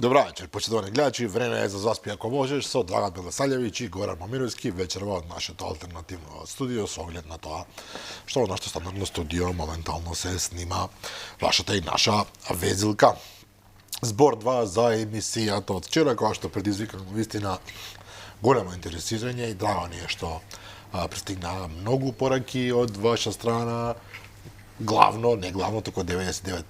Добра вечер, почитувани гледачи. Време е за заспи ако можеш со Драган Белесалјевиќ и Горан Моминовски вечерва од нашето алтернативно студио со оглед на тоа што во нашето стандардно студио моментално се снима вашата и наша везилка. Збор 2 за емисијата од вчера, која што предизвика вистина големо интересирање и драго ни е што пристигнаа многу пораки од ваша страна, главно, не главно, туку 99%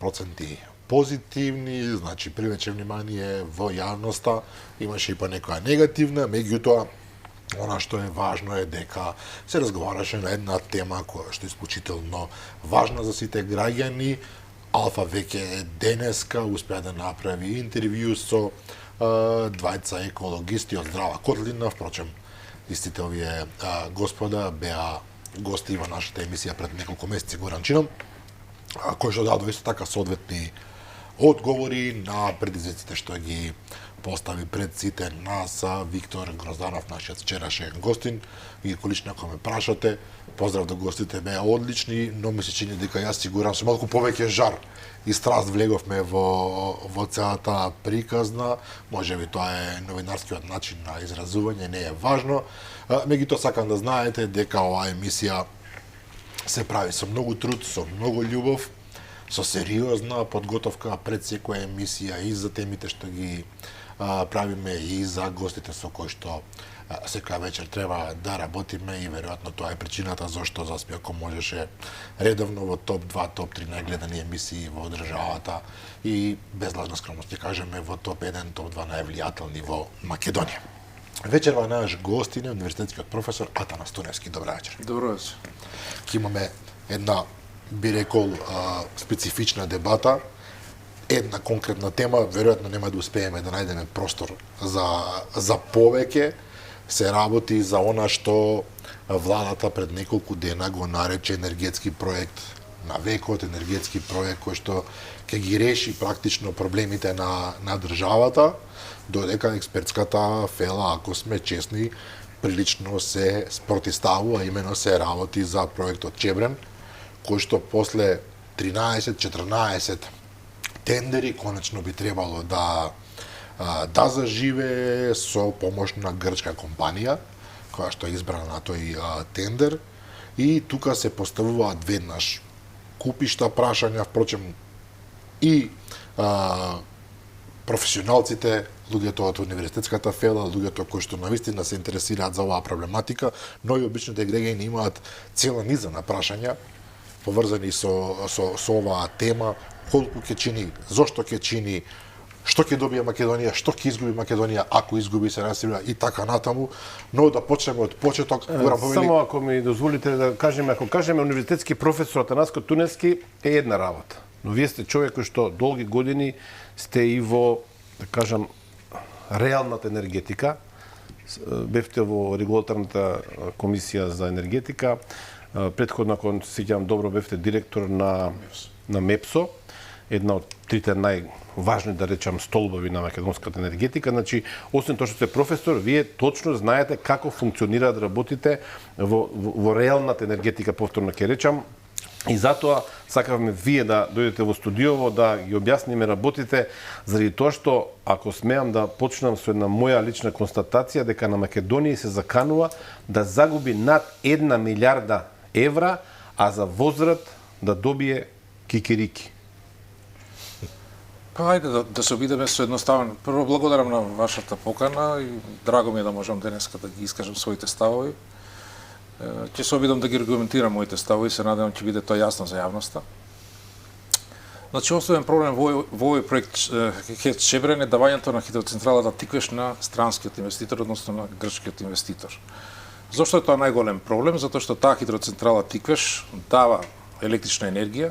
позитивни, значи привлече внимание во јавноста, имаше и по некоја негативна, меѓутоа, она што е важно е дека се разговараше на една тема која што е исклучително важна за сите граѓани. Алфа веќе денеска успеа да направи интервју со двајца екологисти од Здрава Котлина, впрочем, истите овие господа беа гости во нашата емисија пред неколку месеци го ранчинам, кој што дадоа исто така соодветни одговори на предизвиците што ги постави пред сите нас Виктор Грозданов, нашиот вчерашен гостин. И колично ако ме прашате, поздрав до гостите, беа одлични, но ми се чини дека јас сигурам со малку повеќе жар и страст влеговме во целата приказна. Можеби тоа е новинарскиот начин на изразување, не е важно. Меѓутоа сакам да знаете дека оваа емисија се прави со многу труд, со многу љубов, со сериозна подготовка пред секоја емисија и за темите што ги правиме и за гостите со кои што секоја вечер треба да работиме и веројатно тоа е причината зашто Заспи ако можеше редовно во топ 2, топ 3 најгледани емисии во државата и без лажна скромност ќе кажеме во топ 1, топ 2 највлијателни во Македонија. Вечерва наш гостин е универзитетскиот професор Атанас Туневски. Добра вечер. Добро вечер. Ќе имаме една, би рекол, специфична дебата, една конкретна тема, веројатно нема да успееме да најдеме простор за повеќе. Се работи за она што владата пред неколку дена го нарече енергетски проект на векот, енергетски проект кој што ќе ги реши практично проблемите на државата, додека експертската фела, ако сме честни, прилично се спротивставува, имено се работи за проектот Чебрен, кој што после 13-14 тендери конечно би требало да заживе со помош на грчка компанија, која што е избрана на тој тендер, и тука се поставуваат веднаш купишта прашања, впрочем и професионалците, луѓето од универзитетската фела, луѓето кои што навистина се интересираат за оваа проблематика, но и обичните граѓани имаат цела низа на прашања поврзани со оваа тема, колку ќе чини, зошто ќе чини, што ќе добие Македонија, што ќе изгуби Македонија ако изгуби се расивја и така натаму, но да почнеме од почеток. Само ако ми дозволите да кажеме, ако кажеме универзитетски професор Атанаско Туневски е една работа, но вие сте човек кој што долги години сте и во, да кажам, реалната енергетика, бевте во регулаторната комисија за енергетика, претходно, ако се сеќавам добро, бевте директор на МЕПСО, една од трите најважни, да речам, столбови на македонската енергетика. Значи, освен тоа што сте професор, вие точно знаете како функционираат работите во реалната енергетика, повторно ќе речам. И затоа сакавме вие да дојдете во студиово да ги објасниме работите, заради тоа што, ако смеам да почнам со една моја лична констатација, дека на Македонија се заканува да загуби над 1 милиарда евра, а за возврат да добие кикирики. Па ајде да се обидеме со едноставен. Прво благодарам на вашата покана и драго ми е да можам денеска да ги искажам своите ставови. Ќе се обидам да ги аргументирам моите ставови, се надевам ќе биде тоа јасно за јавноста. Значи, основен проблем во овој проект ХЕЦ Чебрен е давањето на хидроцентралата Тиквеш на странскиот инвеститор, односно на грчкиот инвеститор. Зошто е тоа најголем проблем? Затоа што таа хидроцентрала Тиквеш дава електрична енергија,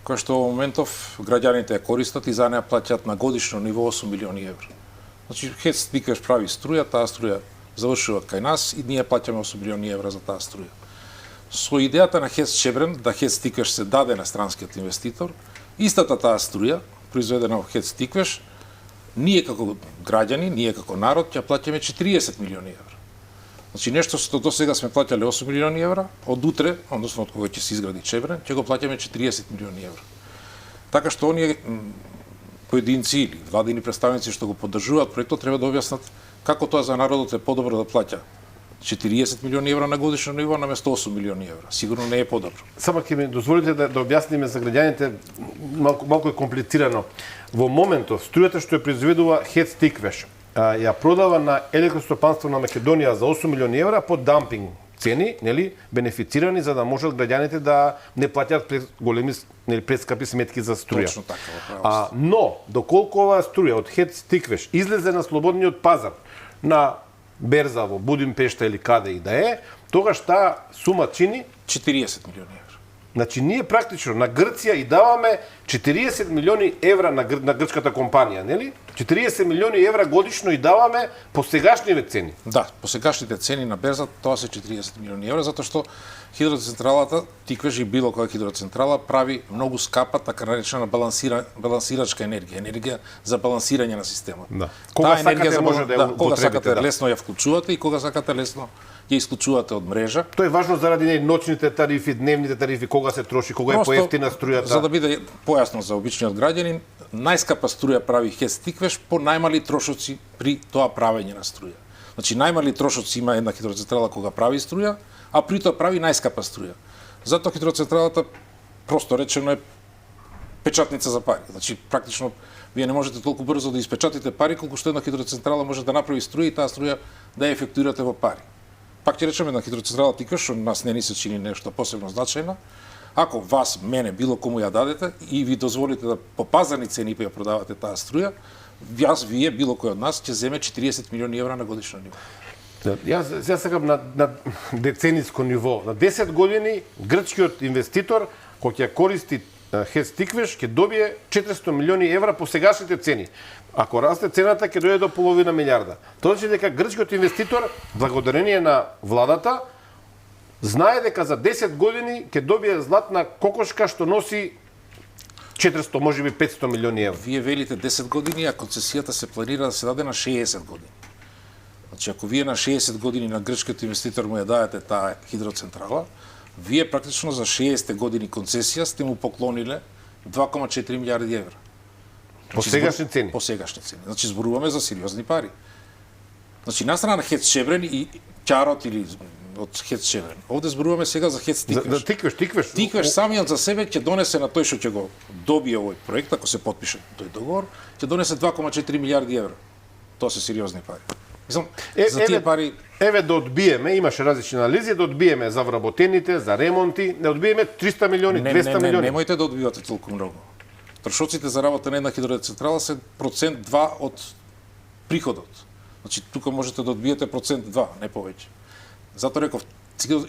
која што во моментов граѓаните ја користат и за неа плаќаат на годишно ниво 8 милиони евра. Значи, ХЕЦ Тиквеш прави струја, таа струја завршува кај нас и ние плаќаме 8 милиони евра за таа струја. Со идејата на ХЕЦ Чебрен да ХЕЦ Тиквеш се даде на странскиот инвеститор, истата таа струја, произведена во ХЕЦ Тиквеш, ние како граѓани, ние како народ ќе плаќаме 40 милиони евра. Значи нешто што до сега сме плаќале 8 милиони евра, од утре, односно од кога ќе се изгради Чебрен, ќе го плаќаме 40 милиони евра. Така што оние поединци или владини представници што го поддржуваат проектот треба да објаснат како тоа за народот е подобро да плаќа 40 милиони евра на годишно ниво наместо 8 милиони евра. Сигурно не е подобро. Само ќе ми дозволите да објасниме за граѓаните, малку е комплицирано. Во моментов струјата што ја произведува ХЕЦ Тиквеш ја продава на Електростопанство на Македонија за 8 милиони евра по дампинг цени, нели, бенефицирани за да можат граѓаните да не плаќаат големи, нели, прескапи сметки за струја. Точно така, но доколку оваа струја од ХЕЦ Тиквеш излезе на слободниот пазар на берза во Будимпешта или каде и да е, тогаш таа сума чини 40 милиони евра. Значи, ние практично на Грција и даваме 40 милиони евра на грчката компанија, нели? 40 милиони евра годишно и даваме по сегашниве цени. Да, по сегашните цени на берза тоа се 40 милиони евра, затоа што хидроцентралата, Тиквеш и било која хидроцентрала прави многу скапа, така наречена балансирачка енергија, енергија за балансирање на системот. Да. Кога сакате може да ја кога сакате да. лесно ја вклучувате и кога сакате лесно ја исклучувате од мрежа. Тоа е важно заради ночните тарифи, дневните тарифи, кога се троши, кога е поевтина струјата. За да биде појасно за обичниот граѓанин, најскапа струја прави ХЕЦ Тиквеш по најмали трошоци при тоа правење на струја. Значи најмали трошоци има една хидроцентрала кога прави струја, а при тоа прави најскапа струја. Затоа хидроцентралата просто речено е печатница за пари. Значи практично вие не можете толку брзо да испечатите пари колку што една хидроцентрала може да направи струја и таа струја да ја ефектуирате во пари. Пак ќе речеме на хидроцентрала Тиквеш, што нас не ни се чини нешто посебно значајно, ако вас, мене, било кому ја дадете и ви дозволите да по пазарни цени ја продавате таа струја, вие, било кој од нас, ќе земе 40 милиони евра на годишно ниво. Јас сакам на децениско ниво. На 10 години грчкиот инвеститор кој ќе користи ХЕЦ Тиквеш ќе добие 400 милиони евра по сегашните цени. Ако расте цената ќе дојде до половина милиарда. Тоа значи дека грчкиот инвеститор, благодарение на владата, знае дека за 10 години ќе добие златна кокошка што носи 400, можеби 500 милиони евра. Вие велите 10 години, а концесијата се планира да се даде на 60 години. Значи, ако вие на 60 години на грчкиот инвеститор му ја дадете таа хидроцентрала, вие практично за 60 години концесија сте му поклониле 2,4 милиарди евра. По сегашни цени. По сегашни цени. Значи, зборуваме за сериозни пари. Значи, настрана на ХЕЦ Шебрен и Ќарот или од ХЕЦ Шебрен. Овде зборуваме сега за ХЕЦ Тиквеш. Тиквеш. Тиквеш самиот за себе ќе донесе на тој што ќе го добие овој проект, ако се потпише тој договор, ќе донесе 2,4 милиарди евра. Тоа се сериозни пари. Мислам, за тие пари... Еве да одбиеме, имаше различни анализи, да одбиеме за вработените, за ремонти, не одбиеме 300 милиони, 200 милиони. Немојте да одбивате толку многу. Трошоците за работа на една хидроцентрала се 2% од приходот. Значи, тука можете да одбиете 2%, не повеќе. Затоа реков,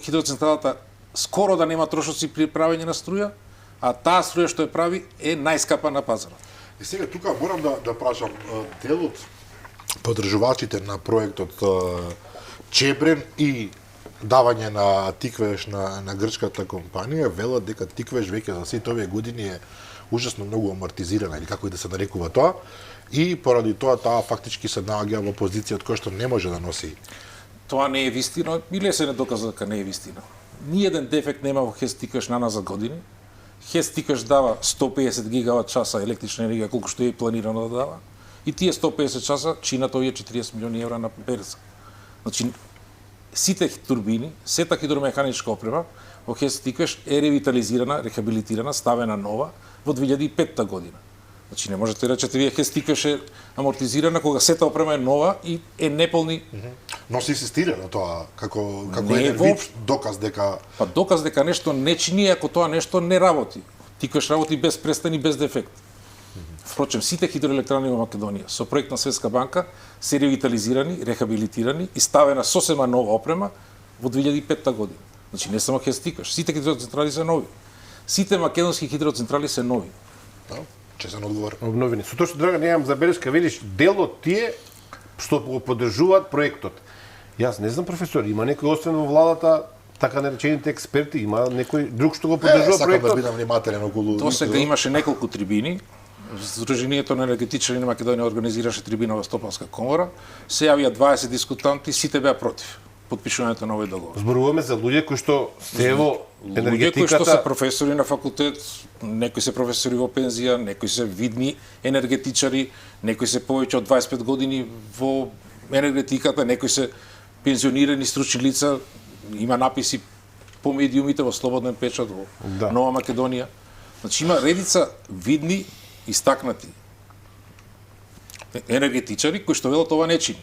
хидроцентралата скоро да нема трошоци при правење на струја, а таа струја што ја прави е најскапа на пазарот. И сега тука морам да прашам, дел од поддржувачите на проектот Чебрен и давање на Тиквеш на грчката компанија велат дека Тиквеш веќе за сите овие години е ужасно многу амортизирана, или како и да се нарекува тоа, и поради тоа таа фактички се наоѓа во позиција од која што не може да носи. Тоа не е вистина, или се не доказа дека не е вистина. Ниеден дефект нема во ХЕЦ Тиквеш наназад години. ХЕЦ Тиквеш дава 150 гигават часа електрична енергија, колку што е планирано да дава. И тие 150 часа чинат овие 40 милиони евра на берза. Значи, сите турбини, сета хидромеханичка опрема во ХЕЦ Тиквеш е ревитализирана, рехабилитирана, ставена нова во 2005 година. Значи, не можете да речете, вие ХЕЦ Тиквеш е амортизирана кога сета опрема е нова и е неполни. Но се инсистира на тоа како Не еден вид доказ дека... Па доказ дека нешто не чини ако тоа нешто не работи. Тиквеш работи без престани, без дефект. Впрочем, сите хидроелектрани во Македонија со проект на Светска банка се ревитализирани, рехабилитирани и ставена сосема нова опрема во 2005 година. Значи не само ХЕЦ Тиквеш, сите хидроцентрали се нови. Сите македонски хидроцентрали се нови. Да, честен одговор. Обновени. Со тоа што Драган немам забелешка, видиш дел од тие што го поддржуваат проектот. Јас не знам, професор, има некој освен во владата, така наречените експерти, има некој друг што го поддржува Сакам проектот? да бидам внимателен околу... Тоа сега имаше неколку трибини. Сдруженијето на енергетичари на Македонија организираше трибина во Стопанска комора. Се јавија 20 дискутанти, сите беа против подпишувањето на овој договор. Зборуваме за луѓе кои што се луѓе кои што се професори на факултет, некои се професори во пензија, некои се видни енергетичари, некои се повеќе од 25 години во енергетиката, некои се пензионирани стручни лица, има написи по медиумите во Слободен печат, во Нова Македонија. Значи има редица видни, истакнати енергетичари кои што велат ова не чини.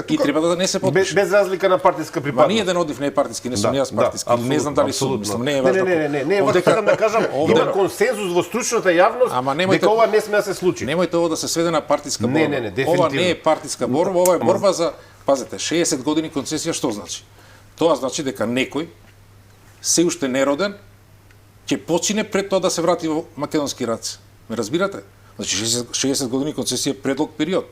И треба да не се подпише. Без разлика на партиска припадност. Ни еден од нив не е партиски, не сум јас партиски. Не знам дали сум, мислам, не е важно. Не, сакам да кажам, има консензус во стручната јавност дека ова не сме да се случи. Немојте ова да се сведе на партиска борба. Не, дефинитивно. Ова не е партиска борба, ова е борба за, пазете, 60 години концесија, што значи? Тоа значи дека некој се уште нероден ќе почине пред тоа да се врати во македонски раце. Ме разбирате? Значи 60 години концесија е предолг период.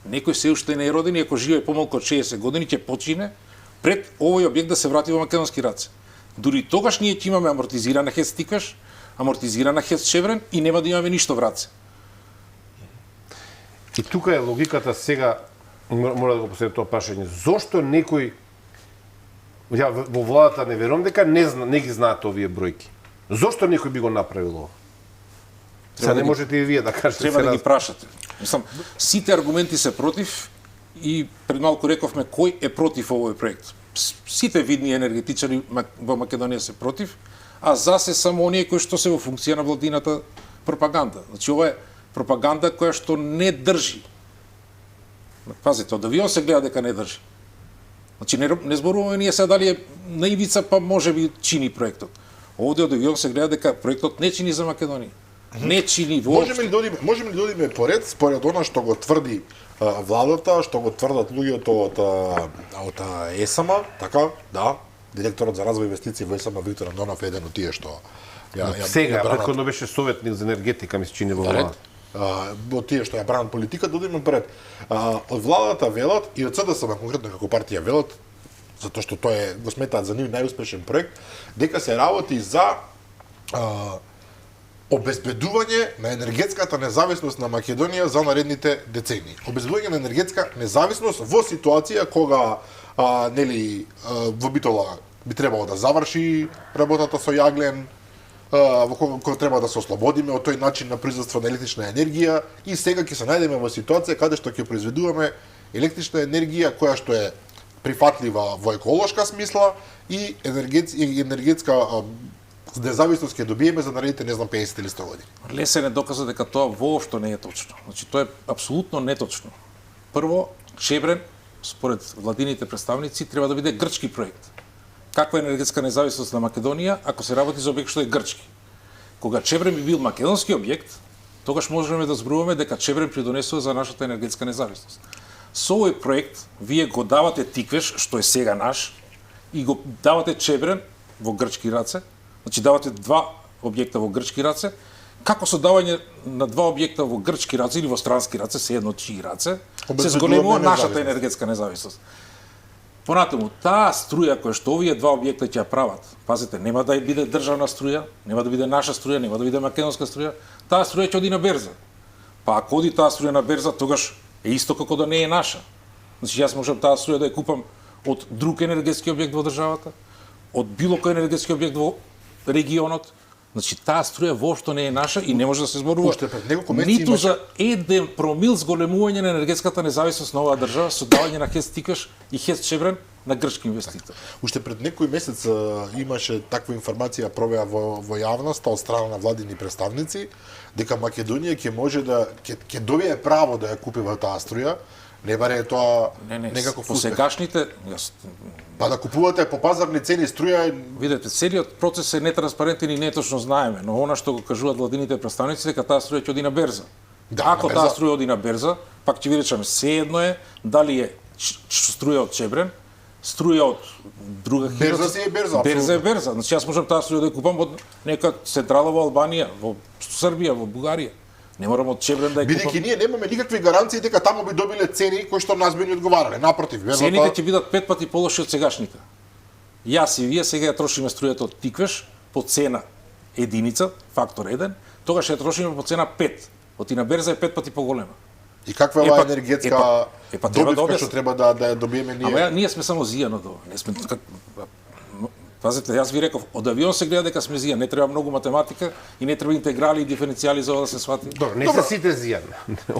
Некој се уште не е роден и ако живее помалку од 60 години ќе почине пред овој објект да се врати во македонски раце. Дури тогаш ние ќе имаме амортизирана ХЕЦ Тиквеш, амортизирана ХЕЦ Чебрен и нема да имаме ништо враце. И тука е логиката сега, мора да го поставам тоа прашање, зошто некој во владата не верувам дека не ги знаат овие бројки. Зошто некој би го направил ова? Сега не можете и вие да кажете. Треба да ги прашате. Мислам, сите аргументи се против и пред малку рековме кој е против овој проект. Сите видни енергетичари во Македонија се против, а за се само оние кои што се во функција на владината пропаганда. Значи ова е пропаганда која што не држи. Пазите, од авион се гледа дека не држи. Значи не зборуваме ние сега дали е на ивица па можеби чини проектот. Овде од авион се гледа дека проектот не чини за Македонија. Не чини воопшто. Можеме ли да одиме поред според она што го тврди владата, што го тврдат луѓето од ЕСМ, така, да, директорот за развој инвестиции во ЕСМ Виктор Андонов е еден од тие што сега претходно беше советник за енергетика, ми се чини во владата. Од тие што ја бранат политика, да одиме пред. Од владата велат и од СДСМ конкретно како партија велат, затоа што тоа е го сметаат за нив најуспешен проект, дека се работи за обезбедување на енергетската независност на Македонија за наредните децении. Обезбедување на енергетска независност во ситуација кога во Битола би требало да заврши работата со јаглен, во кога треба да се ослободиме од тој начин на производство на електрична енергија и сега ќе се најдеме во ситуација каде што ќе произведуваме електрична енергија која што е прифатлива во еколошка смисла и енергетска независност ќе добиеме за наредните, не знам, 50 или 100 години. Лесен е доказа дека тоа воопшто не е точно. Значи, тоа е апсолутно неточно. Прво, Чебрен, според владините представници, треба да биде грчки проект. Каква е енергетска независност на Македонија ако се работи за објект што е грчки? Кога Чебрен би бил македонски објект, тогаш можеме да зборуваме дека Чебрен придонесува за нашата енергетска независност. Со овој проект вие го давате Тиквеш, што е сега наш, и го давате Чебрен во грчки раце. Значи давате два објекта во грчки раце, како со давање на два објекта во грчки раце или во странски раце, се едно чии раце, се зголемува нашата енергетска независност. Понатаму, таа струја која што овие два објекта ќе ја прават, пазите, нема да биде државна струја, нема да биде наша струја, нема да биде македонска струја, таа струја ќе оди на берза. Па ако оди таа струја на берза, тогаш е исто како да не е наша. Значи јас можам таа струја да ја купам од друг енергетски објект во државата, од било кој енергетски објект во регионот. Значи таа струја воопшто не е наша и не може да се зборува ниту за 1 промил зголемување на енергетската независност на оваа држава со давање на ХЕЦ Тиквеш и ХЕЦ Чебрен на грчки инвеститор. Уште пред некој месец имаше таква информација провеа во јавноста од страна на владини представници дека Македонија ќе може да ќе добие право да ја купува таа струја. Не баре тоа некако по сегашните па да купувате по пазарни цени струја. Видете, целиот процес е нетранспарентен и неточно знаеме, но она што го кажуваат владините представници дека таа струја ќе оди на берза. Да, ако таа струја оди на берза, пак ќе ви речеме се едно е дали е струја од Чебрен, струја од друга хидро. Берза се е берза. Берза е берза. Значи јас можам таа струја да ја купам од нека централа во Албанија, во Србија, во Бугарија. Не морам од Чебрен да ја купам. Бидејќи ние немаме никакви гаранции дека таму би добиле цени кои што нас би ни одговарале. Напротив, цените ќе бидат 5 пати полоши од сегашните. Јас и вие сега ја трошиме струјата од Тиквеш по цена единица, фактор 1, тогаш ја трошиме по цена 5. Оти на берза е 5 пати поголема. И каква е оваа енергетска добивка што треба да ја добиеме ние? Ама ние сме само зијано до. Не сме Пазите, јас ви реков, од авион се гледа дека сме зија, не треба многу математика и не треба интеграли и диференцијали за ова да се свати. Добро, не се сите зијан.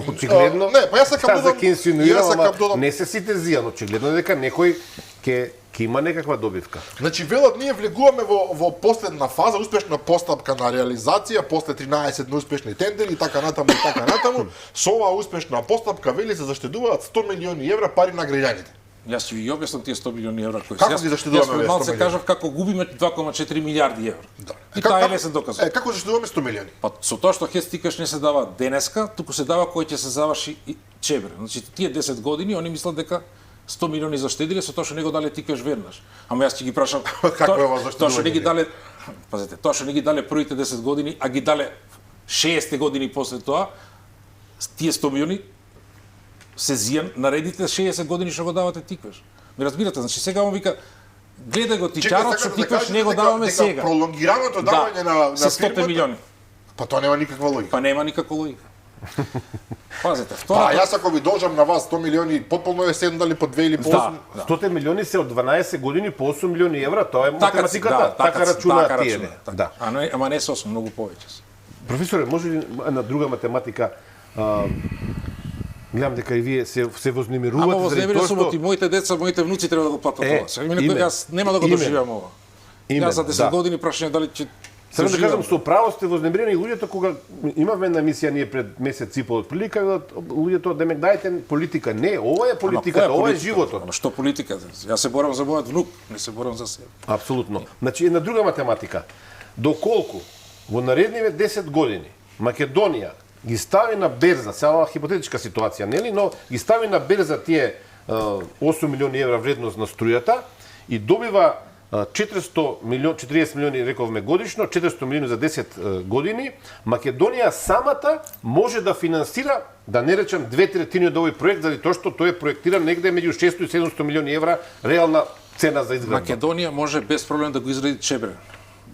Очигледно. Не, па јас сакам за ке инсинуирам, ама додам. не се сите зијан. Очигледно дека некој ќе има некаква добивка. Значи, велат, ние влегуваме во последна фаза, успешна постапка на реализација, после 13 неуспешни тендери и така натаму и така натаму. Со оваа успешна постапка, вели, се заштедуваат 100 милиони евра пари на граѓаните. Јас ќе ви објаснам тие 100 милиони евра кои Како ги заштедуваме јас овие 100 малце милиони? кажав како губиме 2,4 милиарди евра. Да. И таа е лесен доказ. Како заштедуваме 100 милиони? Па со тоа што хец тикаш не се дава денеска, туку се дава кој ќе се заврши и чебре. Значи тие 10 години они мислат дека 100 милиони заштедиле со тоа што не го дале тикаш веднаш. Ама јас ќе ги прашам Како е ова заштедување? Тоа што не ги дале, пазете, тоа што не ги дале првите 10 години, а ги дале 60 години после тоа, тие 100 милиони се зијан наредите 60 години што го давате тикаш. Ми разбирате, значи сега му вика гледај го тичарот што тикаш не го даваме сега. Пролонгираното давање на се 100 фирмата, милиони. па тоа нема никаква логика. Па нема никаква логика. Пазете, Па втората... јас ако ви должам на вас 100 милиони, потполно е 7 дали по 2 или по 8. Да. 100 милиони се од 12 години по 8 милиони евра, тоа е Така математиката, така рачунаат тие. Да. Ама не со 8, многу повеќе. Професоре, може ли на друга математика гледам дека и вие се вознемирувате Ама вознемирен тоа сум што и моите деца, моите внуци треба да го платат ова. Сега јас нема да го Имен. доживеам ова. Имен, Јас за 10 да. години прашање дали ќе Само да доживеам. кажам, со право сте вознемирени луѓето кога имавме една емисија ние пред месец и пол од прилика, луѓето демек дајте политика. Не, ова е политиката, ова е животот. Ама што политиката? Јас се борам за мојот внук, не се борам за себе. Апсолутно. Значи, една друга математика. Доколку во наредниве 10 години Македонија ги стави на берза, сега ова хипотетичка ситуација, нели, но ги стави на берза тие 8 милиони евра вредност на струјата и добива 40 милиони рековме годишно, 400 милиони за 10 години, Македонија самата може да финансира, да не речем 2/3 од овој проект, заради тоа што тој е проектиран негде меѓу 600 и 700 милиони евра реална цена за изградба. Македонија може без проблем да го изгради Чебрен.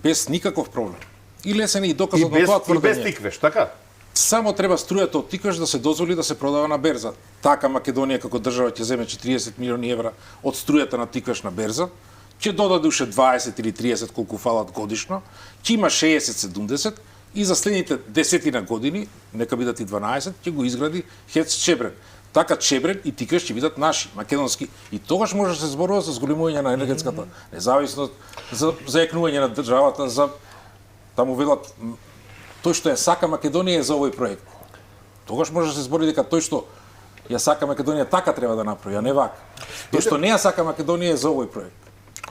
Без никаков проблем. И лесен е и И доказот на без, тоа и без тврдење. тиквеш, така? Само треба струјата од тикаш да се дозволи да се продава на берза. Така Македонија како држава ќе земе 40 милиони евра од струјата на тикаш на берза, ќе додаде уште 20 или 30 колку фалат годишно, ќе има 60-70 и за следните 10 години, нека бидат и 12, ќе го изгради ХЕЦ Чебрен. Така Чебрен и тикаш ќе бидат наши, македонски. И тогаш може да се зборува за зголемување на енергетската независност, за заекнување на државата, за таму велат тој што ја сака Македонија е за овој проект. Тогаш може да се збори дека тој што ја сака Македонија така треба да направи, а не вака. Тој што не ја сака Македонија е за овој проект.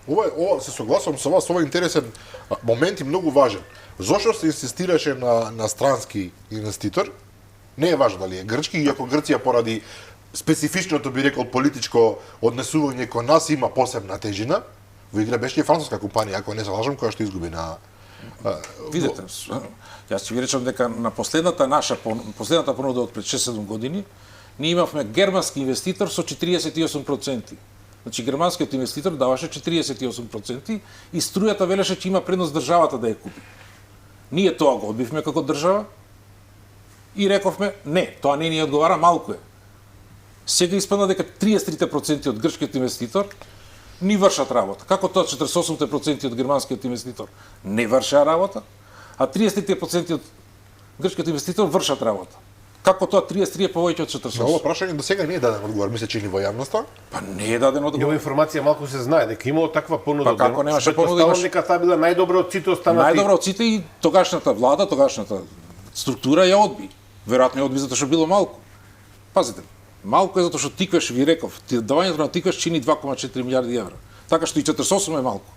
Ова се согласувам со вас, ова е интересен момент и многу важен. Зошто се инсистираше на странски инвеститор? Не е важно дали е грчки, иако Грција поради специфичното, би рекол, политичко однесување кон нас има посебна тежина. Во игра беше и француска компанија, ако не се лажам, која што изгуби на Видете, јас ќе ви речам дека на последната понуда од пред 6-7 години, ние имавме германски инвеститор со 48%. Значи германскиот инвеститор даваше 48% и струјата велеше че има предност државата да ја купи. Ние тоа го одбивме како држава и рековме не, тоа не ни одговара, малку е. Сега испадна дека 33% од грчкиот инвеститор ни вршат работа. Како тоа 48% од германскиот инвеститор не вршаа работа, а 33% од грчкиот инвеститор вршат работа. Како тоа 33 е повеќе од 48? На ова прашање до сега не е даден одговор, мисля че ни во јавноста. Па не е даден И ова одговор. информација малку се знае дека имало таква понуда. Па како немаше понуда, имаш- дека таа била најдобра од сите останати. Најдобро од сите и тогашната влада, тогашната структура ја одби. Веројатно ја одби затоа што било малку. Пазите, малку е затоа што тиквеш, ви реков, давањето на тиквеш чини 2,4 милиарди евра. Така што и 48 е малку.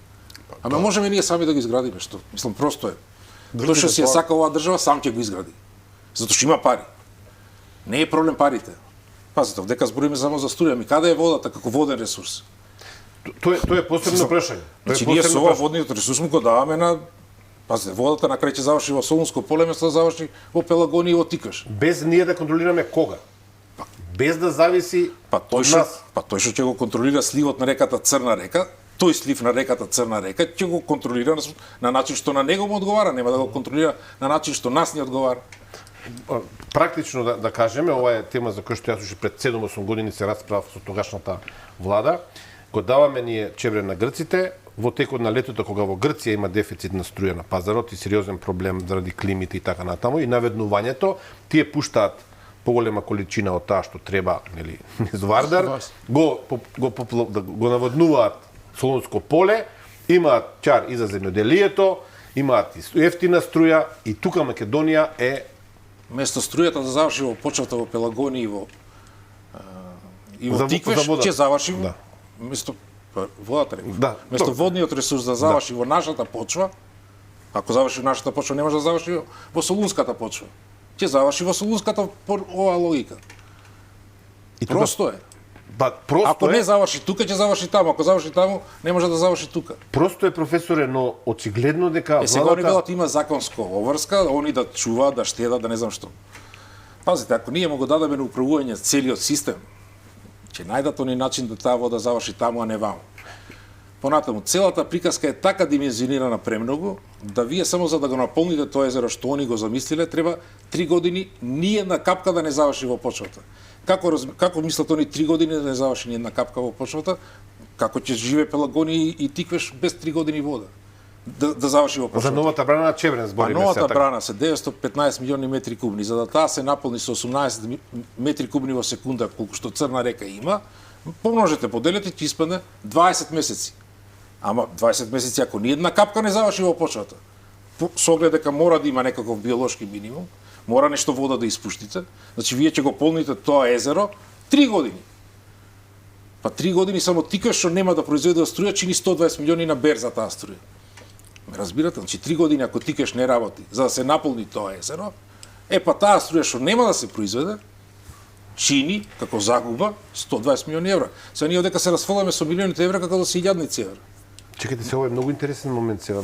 Ама можеме ние сами да го изградиме, што мислам просто е. Тоа што си ја сака оваа држава, сам ќе го изгради. Затоа што има пари. Не е проблем парите. Пазите, дека збориме само за струја, ми каде е водата како воден ресурс? Тоа е посебно прашање. Значи ние со ова водниот ресурс му го даваме на пазите, водата на крај ќе заврши во Солунско поле, место да заврши во Пелагонија и во Тикаш. Без ние да контролираме кога. Без да зависи Па од тој нас. што ќе го контролира сливот на реката Црна река, тој слив на реката Црна река ќе го контролира на начин што на него му одговара, нема да го контролира на начин што нас не одговара. Практично да кажеме, ова е тема за која што јас уште пред 7-8 години се расправав со тогашната влада. Го даваме ние Чебрен на грците, во текот на летото кога во Грција има дефицит на струја на пазарот и сериозен проблем заради климите и така натаму и наведнувањето, тие пуштаат поголема количина од таа што треба, нели, низ Вардар, го наводнуваат Солунско поле, имаат чар и за земјоделието, имаат и ефтина струја и тука Македонија е Место струјата да заврши во почвата во Пелагони и во За Тиквеш, вода. ќе заврши Да. место водата реков. Да, Место тоа. водниот ресурс да заврши во нашата почва, ако заврши во нашата почва, не може да заврши во Солунската почва. Ќе заврши во Солунската по оваа логика. и тука, Просто е. просто Ако е, не заврши тука, ќе заврши таму. Ако заврши таму, не може да заврши тука. просто е професоре, но очигледно дека Сега они велат има законско обврска, они да чуваат, да штедат, да не знам што. Пазите, ако ние му го дадеме на управување целиот систем, ќе најдат они начин да таа вода заврши таму, а не ваму. Понатаму, целата приказка е така димензионирана премногу, да вие само за да го наполните тоа езеро што они го замислиле, треба 3 години ни една капка да не заврши во почвата. Како мислат они 3 години да не заврши ни една капка во почвата? Како ќе живее Пелагони и Тиквеш без 3 години вода? Да заврши во почвата. за новата брана на Чеврен А збориме новата сега. брана се 915 милиони метри кубни, за да таа се наполни со 18 метри кубни во секунда, колку што Црна река има, помножете, поделете, ќе испадне 20 месеци. Ама 20 месеци ако ни една капка не заврши во почвата, со оглед дека мора да има некаков биолошки минимум, мора нешто вода да испуштите, значи вие ќе го полните тоа езеро 3 години. Па 3 години само тика што нема да произведе струја, чини 120 милиони на берза таа струја. Ме разбирате? Значи 3 години ако Тикеш не работи за да се наполни тоа езеро, па таа струја што нема да се произведе, чини како загуба 120 милиони евра. Сега ние одека се расфаламе со милионите евра како да се илјадници евра. Чекайте се, ова е многу интересен момент сега.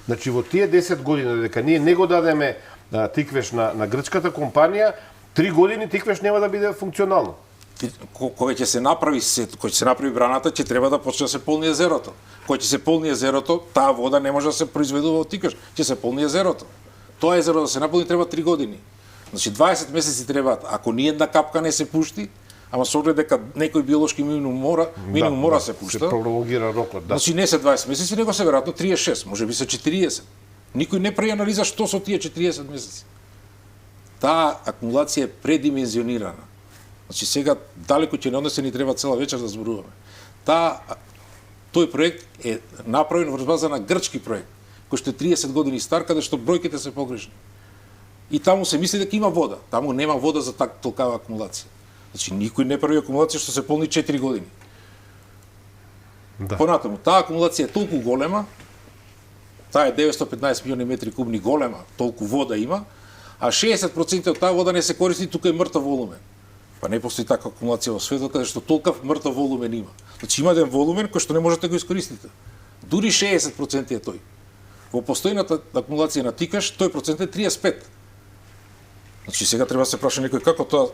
Значи во тие 10 години додека ние не го дадеме Тиквеш на грчката компанија, 3 години Тиквеш нема да биде функционално. Кога ќе се направи кога ќе се направи браната, ќе треба да почне да се полни езерото. Кога ќе се полни езерото, таа вода не може да се произведува од Тиквеш, ќе се полни езерото. Тоа езеро да се наполни треба 3 години. Значи 20 месеци требаат. Ако ни една капка не се пушти, ама со оглед дека некој биолошки минимум мора да се пушта. Се пролонгира рокот, да. Значи не се 20 месеци, него се веројатно 36, можеби се 40. Никој не прави анализа што со тие 40 месеци. Таа акумулација е предимензионирана. Значи сега далеку ќе не однесе, ни треба цела вечер да зборуваме. Тој проект е направен врз база на грчки проект, кој што е 30 години стар, каде што бројките се погрешни. И таму се мисли дека има вода. Таму нема вода за толкава акумулација. Значи никој не прави акумулација што се полни 4 години. Да. Понатаму, таа акумулација е толку голема, таа е 915 милиони метри кубни голема, толку вода има, а 60% од таа вода не се користи, тука е мртов волумен. Па не постои така акумулација во светот каде што толкав мртов волумен има. Значи има еден волумен кој што не можете да го искористите. Дури 60% е тој. Во постојната акумулација на Тикаш, тој процент е 35. Значи сега треба да се праша некој како тоа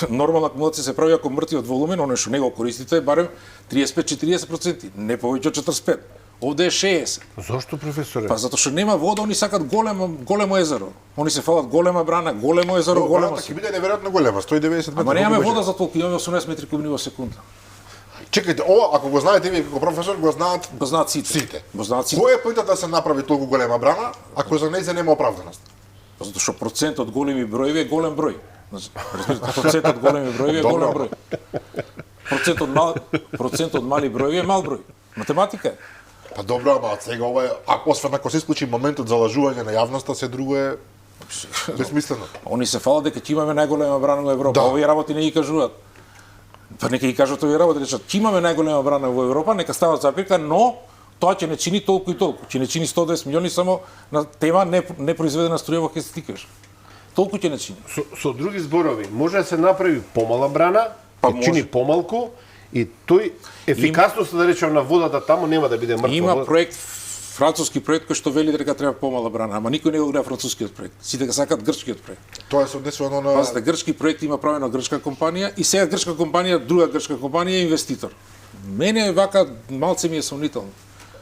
нормална акумулација се прави ако мртвиот волумен, оној што не го користите, е барем 35-40%, не повеќе од 45. Овде е 60. Зошто, професоре? Па затоа што нема вода, они сакат големо езеро. Они се фалат голема брана, големо езеро, големо Браната се. ќе биде неверојатно голема, 190 метри. Ама немаме колку вода беше. за толку, имаме 18 метри кубни во секунда. Чекајте, ова ако го знаете вие како професор, го знаат Го знаат сите. сите. Го знаат сите. Кој е поентот да се направи толку голема брана, ако за нејзе нема оправданост? Па затоа што процентот големи броеви е голем број. Значи, разбирате, процентот големи броеви е Добро. голем број. Процентот мали броеви е мал број. Математика е. Па добро, ама сега ова е, освен ако се исклучи моментот за лажување на јавноста, се друго е безсмислено. Они се фалат дека ќе имаме најголема брана во Европа. Да. Овие работи не ги кажуваат. Па нека ги кажат овие работи, речат, ќе имаме најголема брана во Европа, нека стават запирка, но тоа ќе не чини толку и толку. Ќе не чини 110 милиони само на тема не произведена струја во Хестикаш. Толку ќе не чини. Со други зборови, може да се направи помала брана, Па ќе чини може. помалку и тој ефикасноста да речем на водата таму нема да биде мртва Има вода. проект, француски проект кој што вели дека треба помала брана, ама никој не го гледа францускиот проект. Сите го сакат грчкиот проект. Тоа се однесува на Пазите, грчки проект има правено грчка компанија и сега грчка компанија, друга грчка компанија е инвеститор. Мене вака малце ми е сомнително.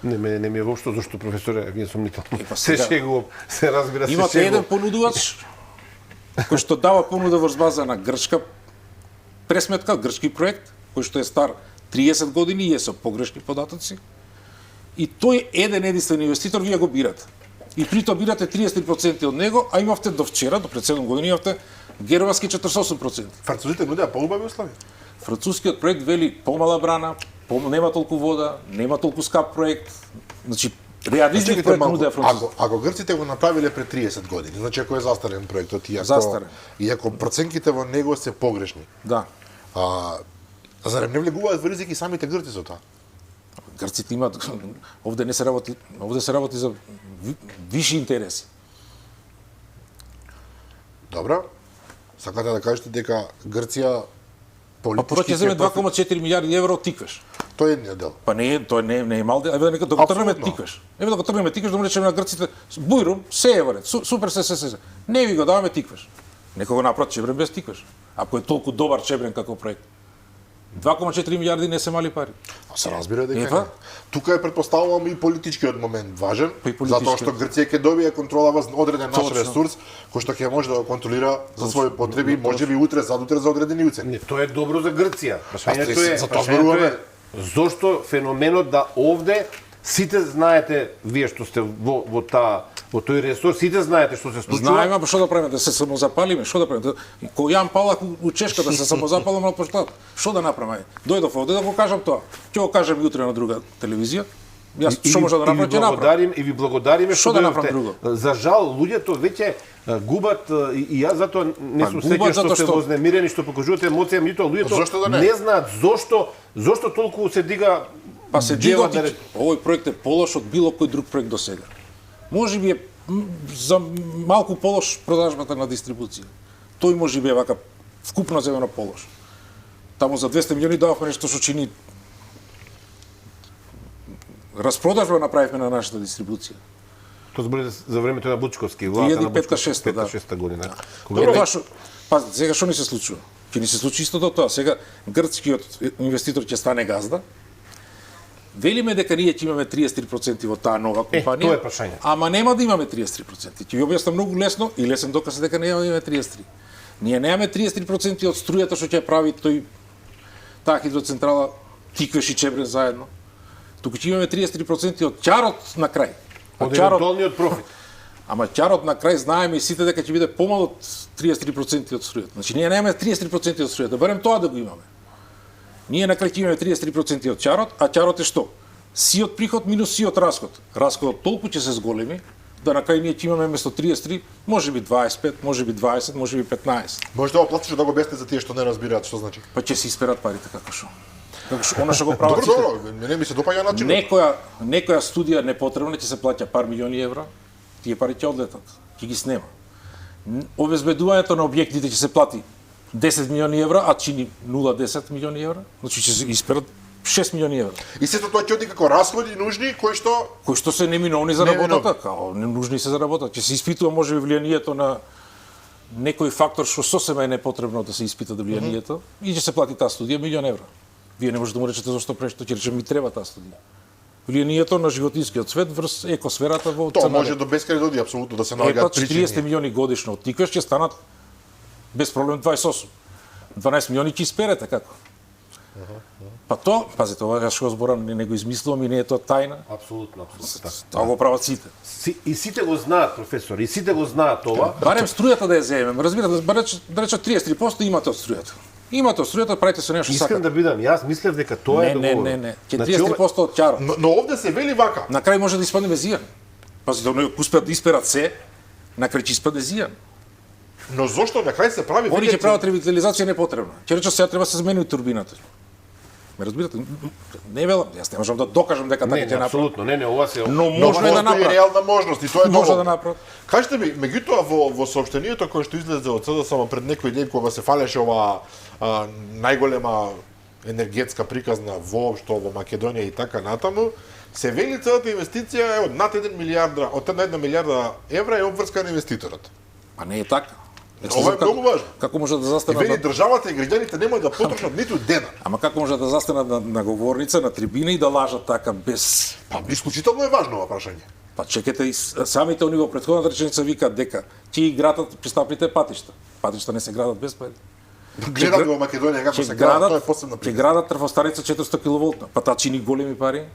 Не ми е воопшто зашто професоре вие сомнително. Па Се сега- шегувам, се разбира се Имате еден шегувам. понудувач кој што дава понуда врз база на грчка пресметка, грчки проект, кој што е стар 30 години и е со погрешни податоци. и тој еден единствен инвеститор вие го бирате. И при тоа бирате 33% од него, а имавте до вчера, до пред 7 години имавте германски 48%. Французите нудеа поубави услови. Францускиот проект вели помала брана, нема толку вода, нема толку скап проект. Значи реализмот проект нудеа французите. Ако грците го направиле пред 30 години, значи ако е застарен проектот и ако проценките во него се погрешни. Да. Зарем не влегуваат во ризик и самите грци со тоа? Грците имаат овде не се работи, овде се работи за виши интереси. Добро. Сакате да кажете дека Грција Па прво ќе земе 2,4 милиарди евро од тикваш. Тој е едниот дел. Па тој не е мал дел. Еве да го тргнеме тикваш. Еве да го тргнеме тикваш, да му речеме на грците, бујрум, се е варет, супер се. Не ви го даваме тикваш. Некој го направи чебрен без тикваш. Ако е толку добар чебрен како проект. 2,4 милиарди не се мали пари. А се разбира дека тука е претпоставувам и политичкиот момент важен, затоа што Грција ќе добие контрола врз одреден наш ресурс, кој што ќе може да го контролира за своји потреби, можеби утре, задутре за одредени уцени. Не, тоа е добро за Грција. Прашањето е зошто феноменот да овде сите знаете, вие што сте во тој ресурс, сите знаете што се случува. Знаеме, па што да правиме, да се самозапалиме, што да правиме? Кој Јан Палак у Чешка да се самозапалам на площад. Што да направиме? Дојдов овде да го кажам тоа. Ќе го кажам и утре на друга телевизија. Јас што може да направам, ќе направам. И ви благодариме што да направам друго. За жал луѓето веќе губат и јас затоа не сум среќен што сте вознемирени, што покажувате емоција, меѓутоа луѓето не знаат зошто толку се дига. Па се дига, овој проект е полош од било кој друг проект до сега. Може би е за малку полош продажбата на дистрибуција. Тој може би е вака вкупно земено полош. Таму за 200 милиони дававме нешто што чини распродажба направивме на нашата дистрибуција. Тоа збори за времето на Бучковски, владата на Бучковски, 5-6 година. Добро, па сега што ни се случува? Ќе ни се случи истото тоа. Сега грчкиот инвеститор ќе стане газда. Велиме дека ние ќе имаме 33% во таа нова компанија. Тоа е прашање. Ама нема да имаме 33%. Ќе ви објаснам многу лесно и лесен доказ дека нема да имаме 33. Ние немаме 33% од струјата што ќе прави таа хидроцентрала Тиквеш и Чебрен заедно. Туку ќе имаме 33% од ќарот на крај. Од евентуалниот профит. Ама ќарот на крај знаеме и сите дека ќе биде помал од 33% од струјата. Значи ние немаме 33% од струјата, барем тоа да го имаме. Ние на крај ќе имаме 33% од ќарот, а ќарот е што? Сиот приход минус сиот расход. Расходот толку ќе се зголеми да на крај ние ќе имаме место 33, можеби 25, можеби 20, можеби 15. Може да го платиш да го обясните за тие што не разбираат што значи. Па ќе се исперат парите како што. Како што она што го прават. Добро, не ми се допаѓа начинот. Некоја студија непотребна ќе се плаќа пар милиони евра, тие пари ќе одлетат, ќе ги снема. Обезбедувањето на објектите ќе се плати 10 милиони евра, а чини 0,10 милиони евра, значи ќе се исперат 6 милиони евра. И сето тоа ќе оди како расходи нужни кои што се неминовни за работата, као ненужни се за работата. Ќе се испитува можеби влијанието на некој фактор што сосема е непотребно да се испита да влијанието и ќе се плати таа студија милион евра. Вие не можете да му речете зошто прешто, ќе речем ми треба таа студија. Влијанието на животинскиот свет врз екосферата во Тоа може до бескрај да оди апсолутно да се наоѓаат причини. 40 милиони годишно од Тиквеш ќе станат без проблем 28. 12 милиони ќе исперете како. Па тоа, пазите, ова јас што го зборам, не го измислувам и не е тоа тајна. Апсолутно. Тоа го прават сите. И сите го знаат, професор, и сите го знаат ова. Барем струјата да ја земеме. Разбирате, да речат 33% имате од струјата. Имате од струјата, правите се нешто сакате. Искам да бидам, јас мислев дека тоа е договор. Не. Ќе 33% од ќарот. Но овде се вели вака. На крај може да испадне безијан. Пазите, ако успеат да исперат се, на крај ќе испадне безијан. Но зошто на крај се прави Они ќе прават ревитализација непотребна. Ќе речат сега треба да се змени турбината. Ме разбирате? Не велам, јас не можам да докажам дека така ќе направат. Апсолутно, не, ова се. Но може да направат. Реална можност и тоа е може да направат. Кажете ми, меѓутоа во соопштението кој што излезе од СДСМ пред некој ден кога се фалеше ова најголема енергетска приказна воопшто во Македонија и така натаму, се вели целата инвестиција е од над 1 милиарда евра е обврскан инвеститорот. Па не е така. Ова е многу важно. Како може да застанат? И вели државата и граѓаните нема да потрошат ниту денар. Ама како може да застанат на говорница, на трибина и да лажат така без... Па исклучително е важно ова прашање. Па чекате и самите они во претходната реченица викаат дека ќе ги градат пристапните патишта. Патишта не се градат без пари. Гледаме во Македонија како се градат, тоа е посебна приказна. Ќе градат трфостаница 400 киловолтна, па таа чини големи пари.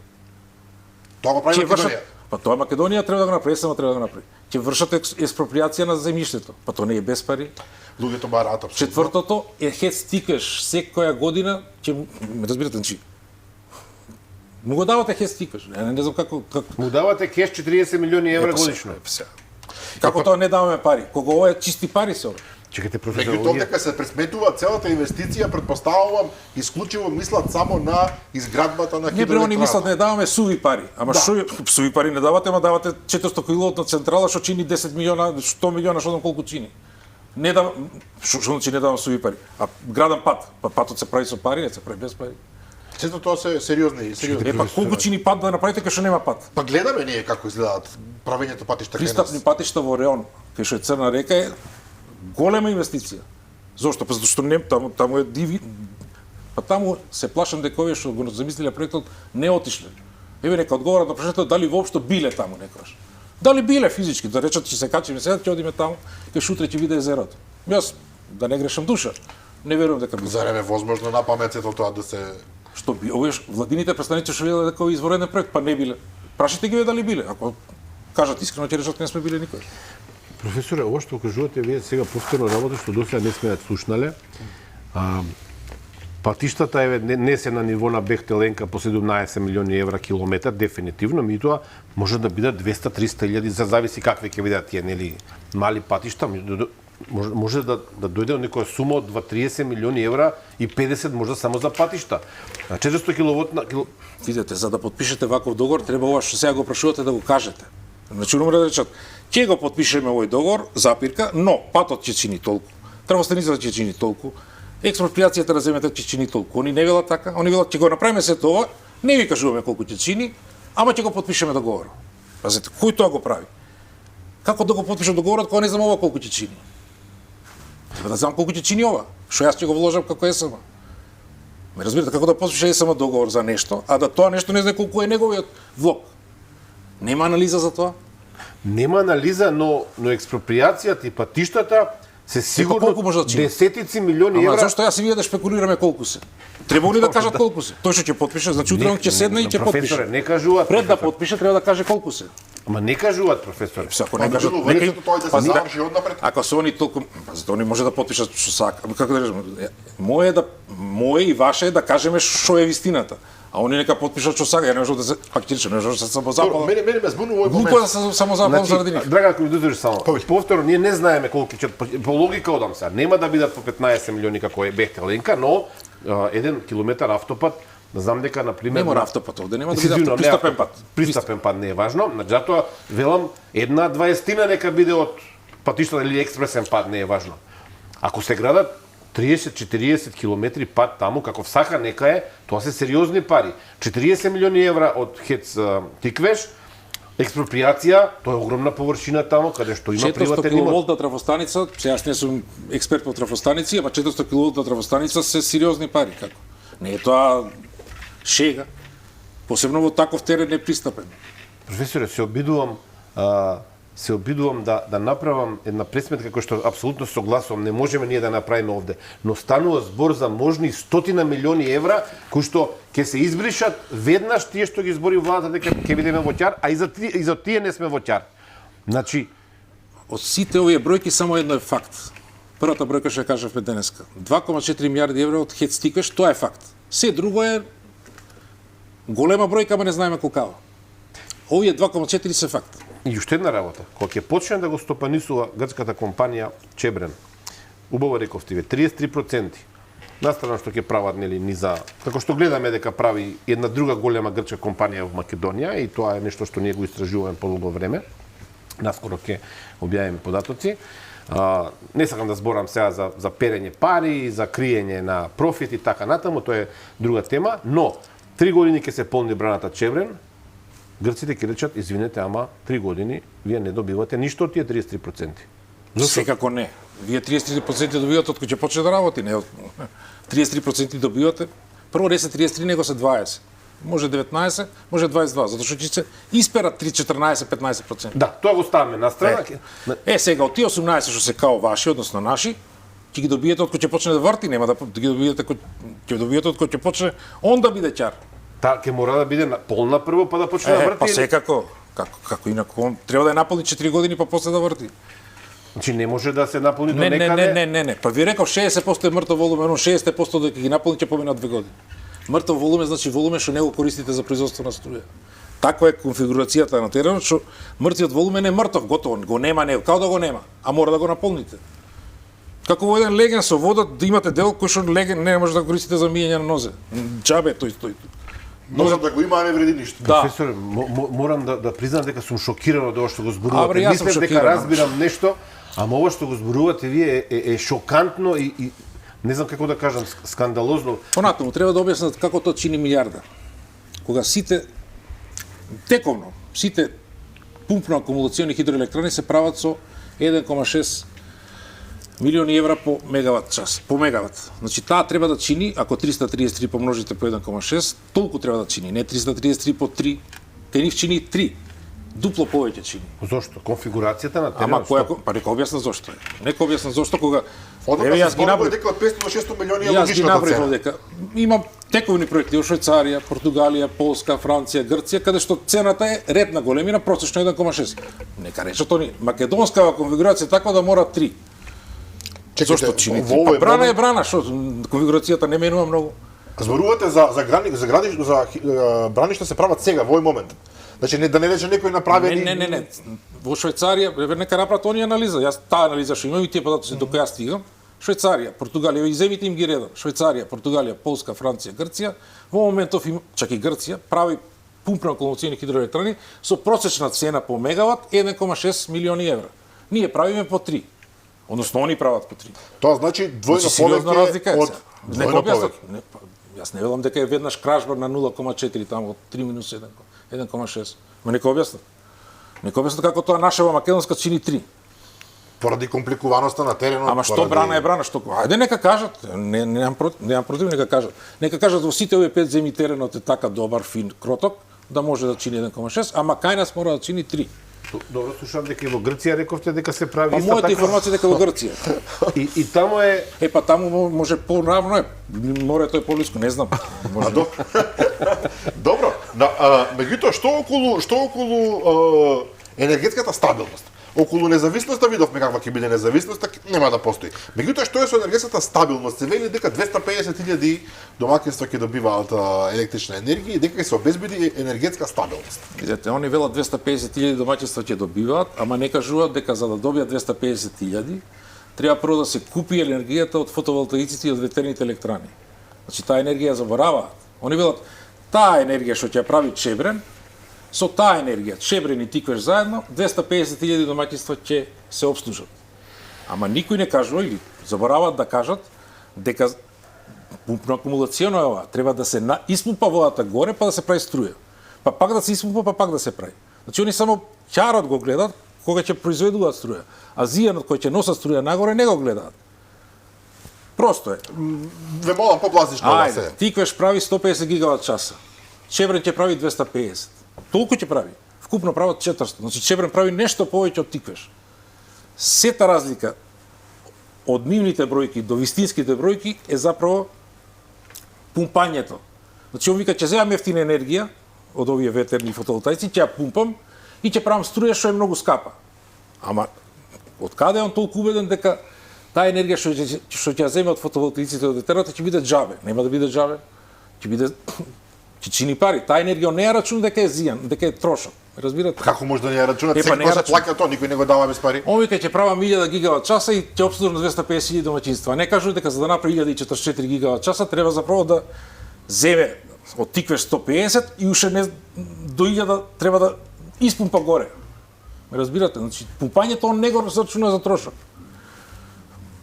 Тоа го прави Ќе вршат, Македонија. па тоа Македонија треба да го направи, само треба да го направи. Ќе вршат експроприација на земјиштето, па тоа не е без пари. Луѓето бараат апсолутно. Четвртото е хет стикаш секоја година, ќе ме разбирате, значи му го давате хет стикаш. Не знам како Му давате кеш 40 милиони евра годишно. Како тоа не даваме пари? Кога ова е чисти пари се ова. Чекайте, професор, Меѓутоа дека се пресметува целата инвестиција, предпоставувам, исклучиво мислат само на изградбата на Не бре, они мислат хидроелектраната. не даваме суви пари. Ама Да. суви пари не давате, ама давате 400 киловатна централа што чини 10 милиона, 100 милиона, што знам колку чини. Не да што значи не давам суви пари. А градам пат, па патот се прави со пари, не се прави без пари. Сето тоа се сериозни. Е па колку чини пат да направите кај што нема пат? Па гледаме ние како изгледаат правењето патишта кај нас. Пристапни патишта во Реон, кај што е Црна река е голема инвестиција. Зошто? Па затоа што не таму е диви. Па таму се плашам дека овие што го замислиле проектот не отишле. Еве нека одговорат на прашањето дали воопшто биле таму некогаш. Дали биле физички, да речат ќе се качиме сега, ќе одиме таму, кај шутре ќе биде езерото. Јас да не грешам душа, не верувам дека би. Зарем е возможно на памет сето тоа да се Што би овие владините представници што виделе дека овој извореден проект, па не биле. Прашајте ги дали биле. Ако кажат искрено ќе речат не сме биле никош. Професоре, ова што кажувате вие сега повторно работа што досега не сме ја слушнале. Патиштата не се на ниво на Бехтеленка по 17 милиони евра километар дефинитивно, меѓутоа може да бидат 200-300 илјади, за зависи какви ќе бидат тие нели мали патишта, може да дојде некоја сума од 2-30 милиони евра и 50 може само за патишта. На 400 киловатна Видете, за да подпишете ваков договор, треба ова што сега го прашувате да го кажете. Значи, мора да речат, ќе го подпишеме овој договор, запирка, но патот ќе чини толку, травостаницата ќе чини толку, експроприацијата на земјата ќе чини толку. Они не велат така, они велат ќе го направиме се тоа, не ви кажуваме колку ќе чини, ама ќе го подпишеме договорот. Пазете, кој тоа го прави? Како да го подпишам договорот кога не знам ова колку ќе чини? Треба да знам колку ќе чини ова, што јас ќе го вложам како ЕСМ. Ме разбирате, како да подпише ЕСМ договор за нешто, а да тоа нешто не знае колку е неговиот влог. Нема анализа за тоа? Нема анализа, но експроприацијата и патиштата се сигурно колку може да чини? десетици милиони Ама евра. зашто јас и вие да шпекулираме колку се? Треба ли да кажат колку се? Тој што ќе подпише, значи утре он ќе седне и ќе Професоре, подпише. не кажуваат. Пред да професоре. подпише треба да каже колку се. Ама не кажуваат, професоре. Се ако не Па, кажат, меѓутоа, нека времето тоа е да се Пази, заврши однапред. Ако се они толку, зато они може да подпишат што сака. Како да речеме, мое и ваше е да кажеме што е вистината. А они нека подпишат што сака. Ја не можам да се пак ќе речем, не можам да се само Добро, запалам. мене ме збунува овој Глупо момент. да се само запалам заради нив. Драга, ако ми дозволиш само. Повторно, ние не знаеме колку ќе по логика одам сега. Нема да бидат по 15 милиони како е Бехтеленка, но 1 километар автопат, знам дека на пример Не мора автопат овде, нема да Си биде извинувам, пристапен не, пат. Пристапен пат не е важно. Затоа велам една 20 нека биде од патишта или експресен пат не е важно. Ако се градат 30-40 километри пат таму, како всака нека е, тоа се сериозни пари. 40 милиони евра од Хец Тиквеш, експроприација, тоа е огромна површина таму, каде што има 400 приватен имот. киловолтна трафостаница, сега јас не сум експерт по трафостаници, ама 400 киловолтна трафостаница се сериозни пари, како. Не е тоа шега. Посебно во таков терен не пристапен. Професоре, се обидувам да направам една пресметка која што апсолутно согласувам, не можеме ние да направиме овде, но станува збор за можни 100 милиони евра кои што ќе се избришат веднаш тие што ги збори владата дека ќе бидеме во ќар, а и за тие не сме во ќар. Значи, Од сите овие бројки само едно е факт. Првата бројка што ја кажавме денеска. 2,4 милиарди евра од Хец Тикаш, тоа е факт. Се друго е голема бројка, ама не знаеме колкава. Овие 2,4 се факт. и уште една работа, кога ќе почне да го стопанисува грчката компанија Чебрен, убаво рековте ве, 33%. Настрана што ќе прават нели ни за како што гледаме дека прави една друга голема грчка компанија во Македонија и тоа е нешто што ние го истражуваме подолго време. Наскоро ќе објавиме податоци. Не сакам да зборам сега за перење пари, за криење на профит и така натаму, тоа е друга тема, но 3 години ќе се полни браната Чебрен. Грците ќе речат, извинете, ама 3 години вие не добивате ништо од тие 33%. Секако не. Вие 33% добивате од кој ќе почне да работи, не од 33% добивате. Прво не се 33, него се 20. Може 19, може 22, затоа што ќе се исперат 3, 14, 15%. Да, тоа го ставаме на страна. Сега од тие 18 што се као ваши, односно наши, ќе ги добиете од кој ќе почне да врти, нема да ги добиете ќе добиете од кој ќе почне он да биде ќар. Та ќе мора да биде полна прво па да почне да врти. Па секако, како инаку он треба да ја наполни 4 години па после да врти. Значи не може да се наполни до Не, некаде. не. Па ви реков 60% е мртов волумен, но 60% дека ги наполни ќе помина 2 години. Мртов волумен значи волумен што не го користите за производство на струја. Таква е конфигурацијата на теренот што мртвиот волумен е мртов, готово, го нема него, као да го нема, а мора да го наполните. Како во еден леген со вода да имате дел кој што леген не може да го користите за миење на нозе. Џабе тој. Нозот да го има, а не вреди ништо. Да. Професоре, морам да признам дека сум шокиран од ова што го зборувате. Абре, јас сум Мислев дека шокиран. разбирам нешто, ама ова што го зборувате вие е шокантно и не знам како да кажам, скандалозно. Понатаму треба да објаснат како тоа чини милиарда. Кога сите тековно, сите пумпно акумулациони хидроелектрани се прават со 1,6 милиони евра по мегават час, по мегават. Значи таа треба да чини, ако 333 помножите по 1,6, толку треба да чини, не 333 по 3, кај нив чини 3. Дупло повеќе чини. Зошто? Конфигурацијата на Ама теренот. која, па нека објасна зошто е. Нека објасна зошто кога Односно еве се јас ги зборува наброј. дека од 500 до 600 милиони е Јас ги логичната наброив цена. дека има тековни проекти во Швајцарија, Португалија, Полска, Франција, Грција, каде што цената е ретна големина, просечно 1,6. Нека речат они, македонскава конфигурација е таква да мора 3. Зошто чини? во овој Па брана е момент брана, што конфигурацијата не менува многу. зборувате за градишта, за браништа се прават сега во овој момент. Значи не да не рече некој направени. Не. Во Швајцарија, нека направат они анализа. Јас таа анализа што имам и тие податоци до кои јас стигам. Швајцарија, Португалија, и земите им ги редам. Швајцарија, Португалија, Полска, Франција, Грција. Во моментов им, чак и Грција, прави пумпно акумулациони хидроелектрани со просечна цена по мегават 1,6 милиони евра. Ние правиме по 3. Односно они прават по 3. Тоа значи двојно Значи, сериозна разлика е повеќе од сега. двојно Нека објаснат. повеќе. Јас не велам дека е веднаш кражба на 0,4 таму од 3 минус 1, 1,6. Ма нека објаснат. Нека објаснат како тоа нашава македонска чини 3. Поради компликуваноста на теренот. Ама што брана е брана, што ајде нека кажат, немам против нека кажат. Нека кажат во сите овие 5 земји теренот е така добар, фин, кроток да може да чини 1,6, ама кај нас мора да чини 3. Добро слушам дека и во Грција рековте дека се прави Па исто мојата така. информација дека во Грција. И таму е Па таму може поравно е. Морето е поблиску, не знам. Може. Добро. Меѓутоа што околу енергетската стабилност? Околу независноста видовме каква ќе биде независноста, нема да постои. Меѓутоа што е со енергетската стабилност? Се вели дека 250.000 домаќинства ќе добиваат електрична енергија и дека ќе се обезбеди енергетска стабилност. Видете, они велат 250.000 домаќинства ќе добиваат, ама не кажуваат дека за да добијат 250.000 треба прво да се купи енергијата од фотоволтаиците и од ветерните електрани. Значи таа енергија забораваат. Они велат таа енергија што ќе ја прави Чебрен, со таа енергија, Чебрен и Тиквеш заедно, 250.000 домаќинства ќе се обслужат. Ама никој не кажува или забораваат да кажат дека пумпно акумулационо е ова, треба да се испумпа водата горе па да се прави струја. Па пак да се испумпа, па пак да се прави. Значи они само ќарот го гледат кога ќе произведуваат струја, а зијанот кој ќе носат струја нагоре не го гледаат. Просто е. Ве молам попласично да Ајде, се. Тиквеш прави 150 гигават часа. Чебрен ќе прави 250. Толку ќе прави. Вкупно прават 400. Значи Чебрен прави нешто повеќе од Тиквеш. Сета разлика од нивните бројки до вистинските бројки е заправо пумпањето. Значи он вика ќе земам ефтина енергија од овие ветерни фотоволтаици, ќе ја пумпам и ќе правам струја што е многу скапа. Ама од каде е он толку убеден дека таа енергија што ќе ја земе од фотоволтаиците од ветерната ќе биде џабе? Нема да биде џабе. Ќе биде ќе чини пари. Таа енергија не ја рачуна дека е зијан, дека е трошок. Разбирате? Како може да не ја рачунат? Па не ја Секој се рачунат. плаќа тоа, никој не го дава без пари. Он вика ќе правам 1000 гигават часа и ќе обслужам 250.000 домаќинства. Не кажува дека за да направи 1044 гигават часа треба заправо да земе од Тиквеш 150 и уште не до 1000 треба да испумпа горе. Ме разбирате? Значи пумпањето он не го рачуна за трошок.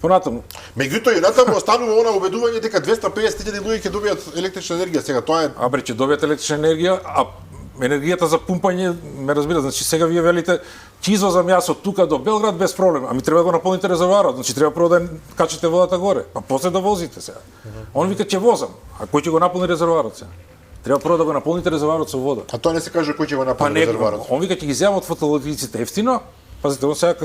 Понатаму, Меѓутоа и натаму останува она убедување дека 250.000 луѓе ќе добијат електрична енергија. Сега тоа е абре ќе добијат електрична енергија, а енергијата за пумпање, ме разбирате, значи сега вие велите ќе извозам јас од тука до Белград без проблем, ами треба да го наполните резервоарот, значи треба прво да качите водата горе, па после да возите сега. Он вика ќе возам, а кој ќе го наполни резервоарот сега? Треба прво да го наполните резервоарот со вода. А тоа не се каже кој ќе го Па наполни не, резервоарот. он вика ќе ги земам од фотоволтаиците ефтино. Пазите, он сега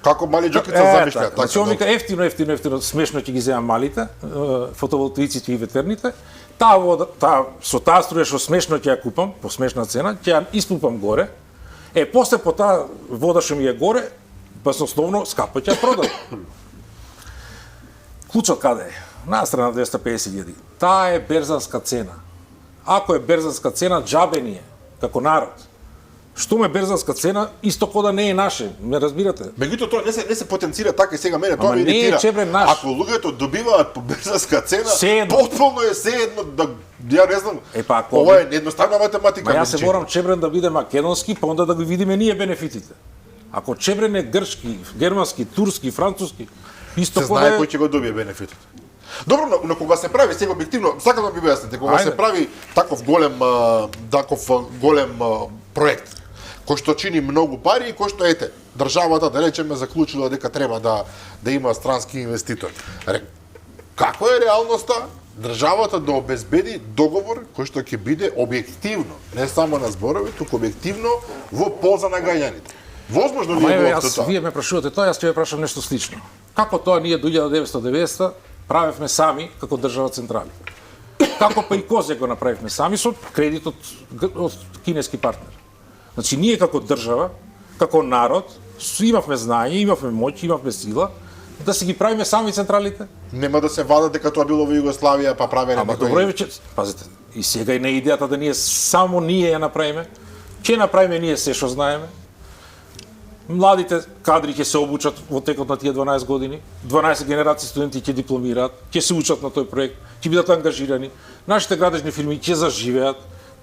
Како мали џокица замишљаат така. Значи он вика ефтино, смешно ќе ги земам малите, фотоволтаиците и ветерните. со таа струја што смешно ќе ја купам, по смешна цена, ќе ја испупам горе. После по таа вода што ми е горе, баснословно скапо ќе ја продам. Клучот каде е? На страна 250.000. Таа е берзанска цена. Ако е берзанска цена, џабе ни е, како народ. Што ме берзанска цена, исто кода не е наше, ме разбирате? Меѓутоа тоа не се потенцира така и сега мене тоа ме не е иритира. Чебрен наш. Ако луѓето добиваат по берзанска цена, Седно. потполно е седно да ја не знам. Ако Ова е едноставна математика. Ма јас се морам Чебрен да биде македонски, па онда да го видиме ние бенефитите. Ако Чебрен е грчки, германски, турски, француски, исто се кода знае е... кој ќе го добие бенефитот. Добро, но кога се прави сега објективно, сакам да ми објасните, кога Ајде. се прави таков голем проект кој што чини многу пари и кој што државата да речеме заклучила дека треба да има странски инвеститор. Како е реалноста државата да обезбеди договор кој што ќе биде објективно, не само на зборови, туку објективно во полза на граѓаните? Возможно ли е Јас, тоа? вие ме прашувате тоа, јас ќе ве прашам нешто слично. Како тоа ние до 1990 правевме сами како држава централи? Како па и Козјак го направивме сами со кредит од кинески партнер? Значи, ние како држава, како народ, имавме знаење, имавме моќ, имавме сила, да си ги правиме сами централите. Нема да се вадат дека тоа било во Југославија, па правене Ама добро е вече, пазите, и сега и не е идејата да ние само ние ја направиме. Ќе направиме ние се што знаеме. Младите кадри ќе се обучат во текот на тие 12 години. 12 генерации студенти ќе дипломираат, ќе се учат на тој проект, ќе бидат ангажирани. Нашите градежни фирми ќе заживеат.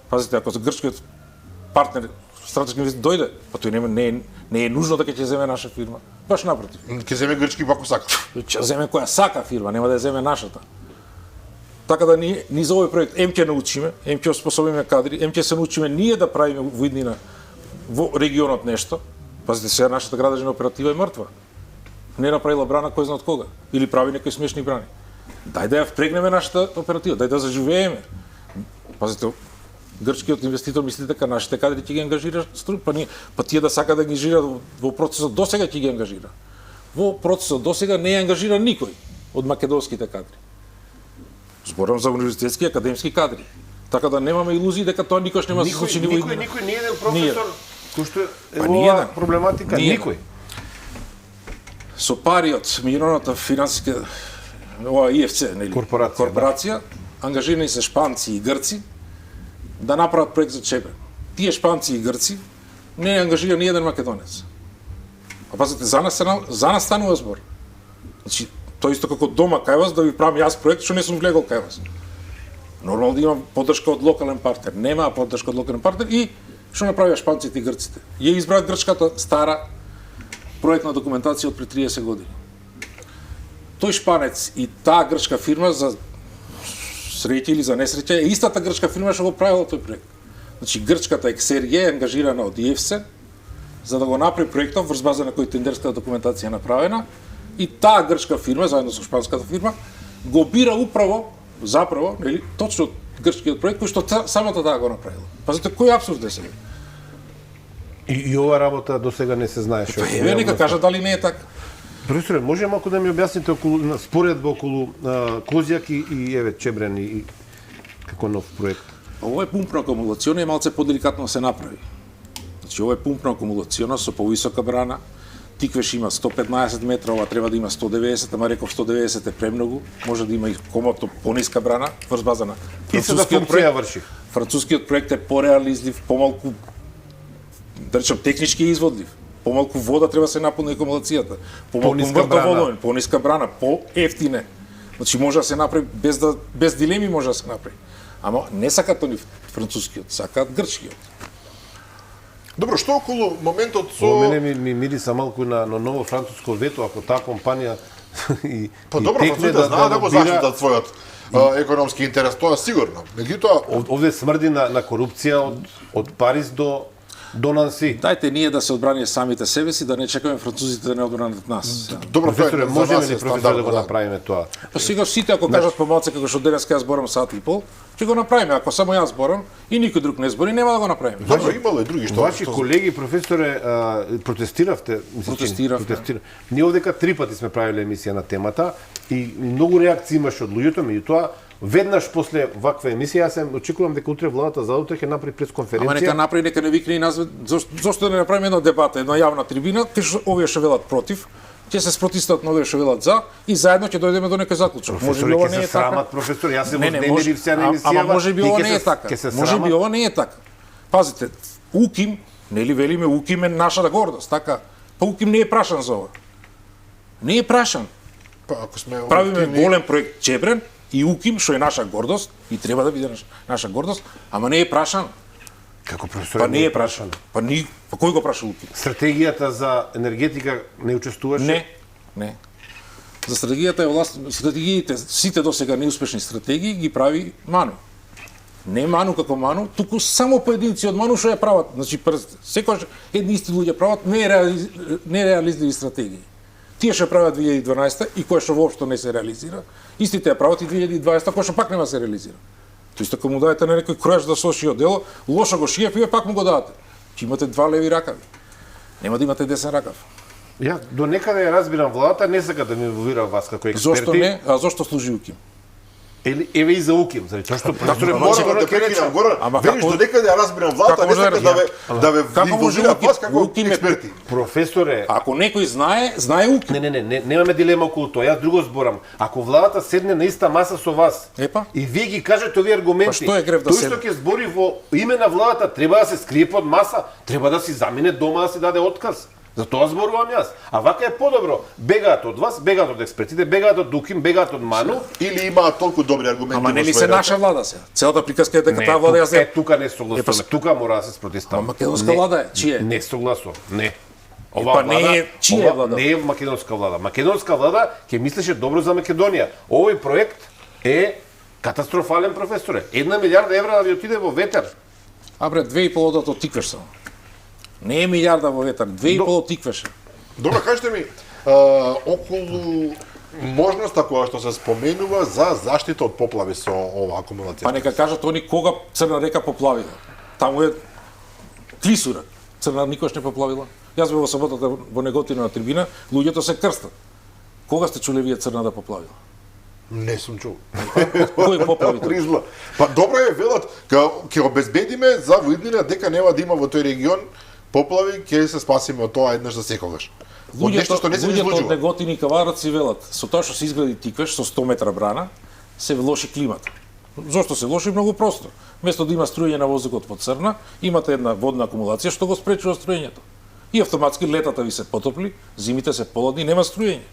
Пазите, ако грчкиот партнер стратешки инвеститор дојде, па тој не е нужно дека ќе земе наша фирма. Баш напротив. Ќе земе грчки ако сака. Ќе земе која сака фирма, нема да ја земе нашата. Така да ни за овој проект ќе научиме, ќе оспособиме кадри, ќе се научиме ние да правиме во иднина во регионот нешто. Пазите, сега нашата градежна оператива е мртва. Не направила брана кој знае од кога. Или прави некои смешни брани. Дај да ја впрегнеме нашата оператива, дај да заживееме. Пазите, грчкиот инвеститор мисли дека нашите кадри ќе ги ангажира, па тие да сака да ги ангажира во процесот досега ќе ги ангажира. Во процесот досега не е ангажира никој од македонските кадри. Зборам за универзитетски и академски кадри. Така да немаме илузии дека тоа никош нема да се случи во иднина. Никој не е професор кој што е Па оваа проблематика, никој. Со пари од меѓународната финансиска ова ИФЦ, нели? Корпорација, ангажирани се шпанци и грци да направат проект за Чебрен. Тие шпанци и грци не е ангажиран ни еден македонец. А пазите, за нас станува збор. Значи, тоа исто како дома кај вас да ви правам јас проект што не сум влегол кај вас. Нормално да имам поддршка од локален партнер. Нема поддршка од локален партнер и што направија шпанците и грците? Ја избраат грчката стара проектна документација од пред 30 години. Тој шпанец и таа грчка фирма за среќа или за несреќа е истата грчка фирма што го правила тој проект. Значи грчката Ексерија е ангажирана од ИФС за да го направи проектот врз база на кој тендерска документација е направена и таа грчка фирма заедно со шпанската фирма го бира заправо, нели, точно грчкиот проект кој што самата таа го направила. Пазите кој апсурд е сега? И ова работа до сега не се знаеше. Еве нека кажа дали не е така. Професоре, може малку да ми објасните околу споредба околу Козјак и еве Чебрен и како нов проект? Ова е пумпна акумулациона и малце поделикатно да се направи. Значи ова е пумпна акумулациона со повисока брана. Тиквеш има 115 метра, ова треба да има 190, ама реков 190 е премногу. Може да има и комотно пониска брана врз база на францускиот проект. Врши. Францускиот проект е пореализлив, помалку да речем технички изводлив. Помалку вода треба да се наполни акумулацијата. Помалку мртов водоен, пониска брана, поевтине. Значи може да се направи без дилеми може да се направи. Ама не сакат они францускиот, сакат грчкиот. Добро, што околу моментот со... Мене ми мириса малку на ново француско вето, ако таа компанија и Па добро, французите знаат да го заштитат својот економски интерес, тоа сигурно. Меѓутоа, овде смрди на корупција од Париз до Нанси. Дајте ние да се одбраниме самите себе си, да не чекаме французите да не одбранат нас. добро, Професоре, можеме ли професор да го направиме тоа? Па сега сите ако кажат помалце како што денеска јас зборам сат и пол, ќе го направиме. Ако само јас зборам и никој друг не збори, нема да го направиме. Добро, имало и други што. Ваши колеги, професоре, протестиравте, Протестиравме. Ние овдека 3 пати сме правиле емисија на темата и многу реакции имаше од луѓето, меѓутоа веднаш после ваква емисија, јас се очекувам дека утре владата за утре ќе направи Ама пресконференција. нека направи, нека не викне и нас, зошто да не направиме една дебата, една јавна трибина, кај што овие ќе велат против, ќе се спротивстават на овие што велат за и заедно ќе дојдеме до некој заклучок. Може би ова не е така. Срамат, професор, јас се Не, вознемирив сега на емисијава. Ама може би ова не е така. Може би ова не е така. Пазите, УКИМ, нели велиме УКИМ е нашата гордост, така? Па УКИМ не е прашан за ова. Не е прашан. Па ако сме Правиме објективни, голем проект Чебрен и УКИМ, што е наша гордост и треба да биде наша гордост, ама не е прашан. Како професор? Па не е прашан. Па кој го праша УКИМ? Стратегијата за енергетика не учествуваше? Не. За стратегијата е стратегиите, сите досега неуспешни стратегии ги прави Ману. Не Ману како Ману, туку само поединци од Ману што ја прават. Значи, секогаш едни исти луѓе прават нереализливи стратегии. Тие што прават 2012 и кои што воопшто не се реализира, истите ја прават и 2020 кои што пак нема се реализира. Тоа исто кога му дадете на некој кројач да соши дело, лошо го шијав и вие пак му го дадете. Ќе имате два леви ракави. Нема да имате десен ракав. Ја до некаде ја разбирам владата, не сака да ми инволвира вас како експерти. Зошто не? А зошто служи УКИМ? Еве и за УКИМ, заради тоа што професор Морам да прекинам Горан. Видиш до некаде ја разбирам владата, не сака да ве инволвира вас како експерти. Професоре, Ако некој знае УКИМ. не, немаме дилема околу тоа. Јас друго зборам. Ако владата седне на иста маса со вас, Епа. и вие ги кажете овие аргументи, Па што е грев да тој седне? што ќе збори во име на владата треба да се скрие под маса, треба да си замине дома да си даде отказ. За тоа зборувам јас. А вака е подобро. Бегаат од вас, бегаат од експертите, бегаат од УКИМ, бегаат од Ману. Или имаат толку добри аргументи. Ама не во ли се свој наша рака? влада се? Целата приказка е дека таа влада ја тука не согласуваме. Тука мора да се спротивставам. Ама македонска влада е, чија е? Не согласувам. Не. Па не е, чија е влада? Не е македонска влада. Македонска влада ќе мислеше добро за Македонија. Овој проект е катастрофален, професоре. 1 милиарда евра да ви отиде во ветер. А бре, 2,5 од тиквеш само. Не е милиарда во ветар, 2,5 тиквеше. Добро, кажете ми, околу можноста која што се споменува за заштита од поплави со оваа акумулација. Па нека кажат они кога Црна река поплавила. Таму е клисура. Црна никош не поплавила. Јас бев во саботата во Неготино на трибина, луѓето се крстат. Кога сте чуле вие Црна да поплавила? Не сум чул. Кој поплави тоа? Призла. Па добро е велат, ќе обезбедиме за во иднина дека нема да има во тој регион поплави, ќе се спасиме од тоа еднаш за секогаш. Од нешто што не се Луѓето од излучува. Неготин и Кавараци велат, со тоа што се изгради тиквеш со 100 метра брана, се лоши климата. Зошто се лоши? Многу просто. Место да има струјење на воздухот по Црна, имате една водна акумулација што го спречува струјењето. И автоматски летата ви се потопли, зимите се поладни, нема струјење.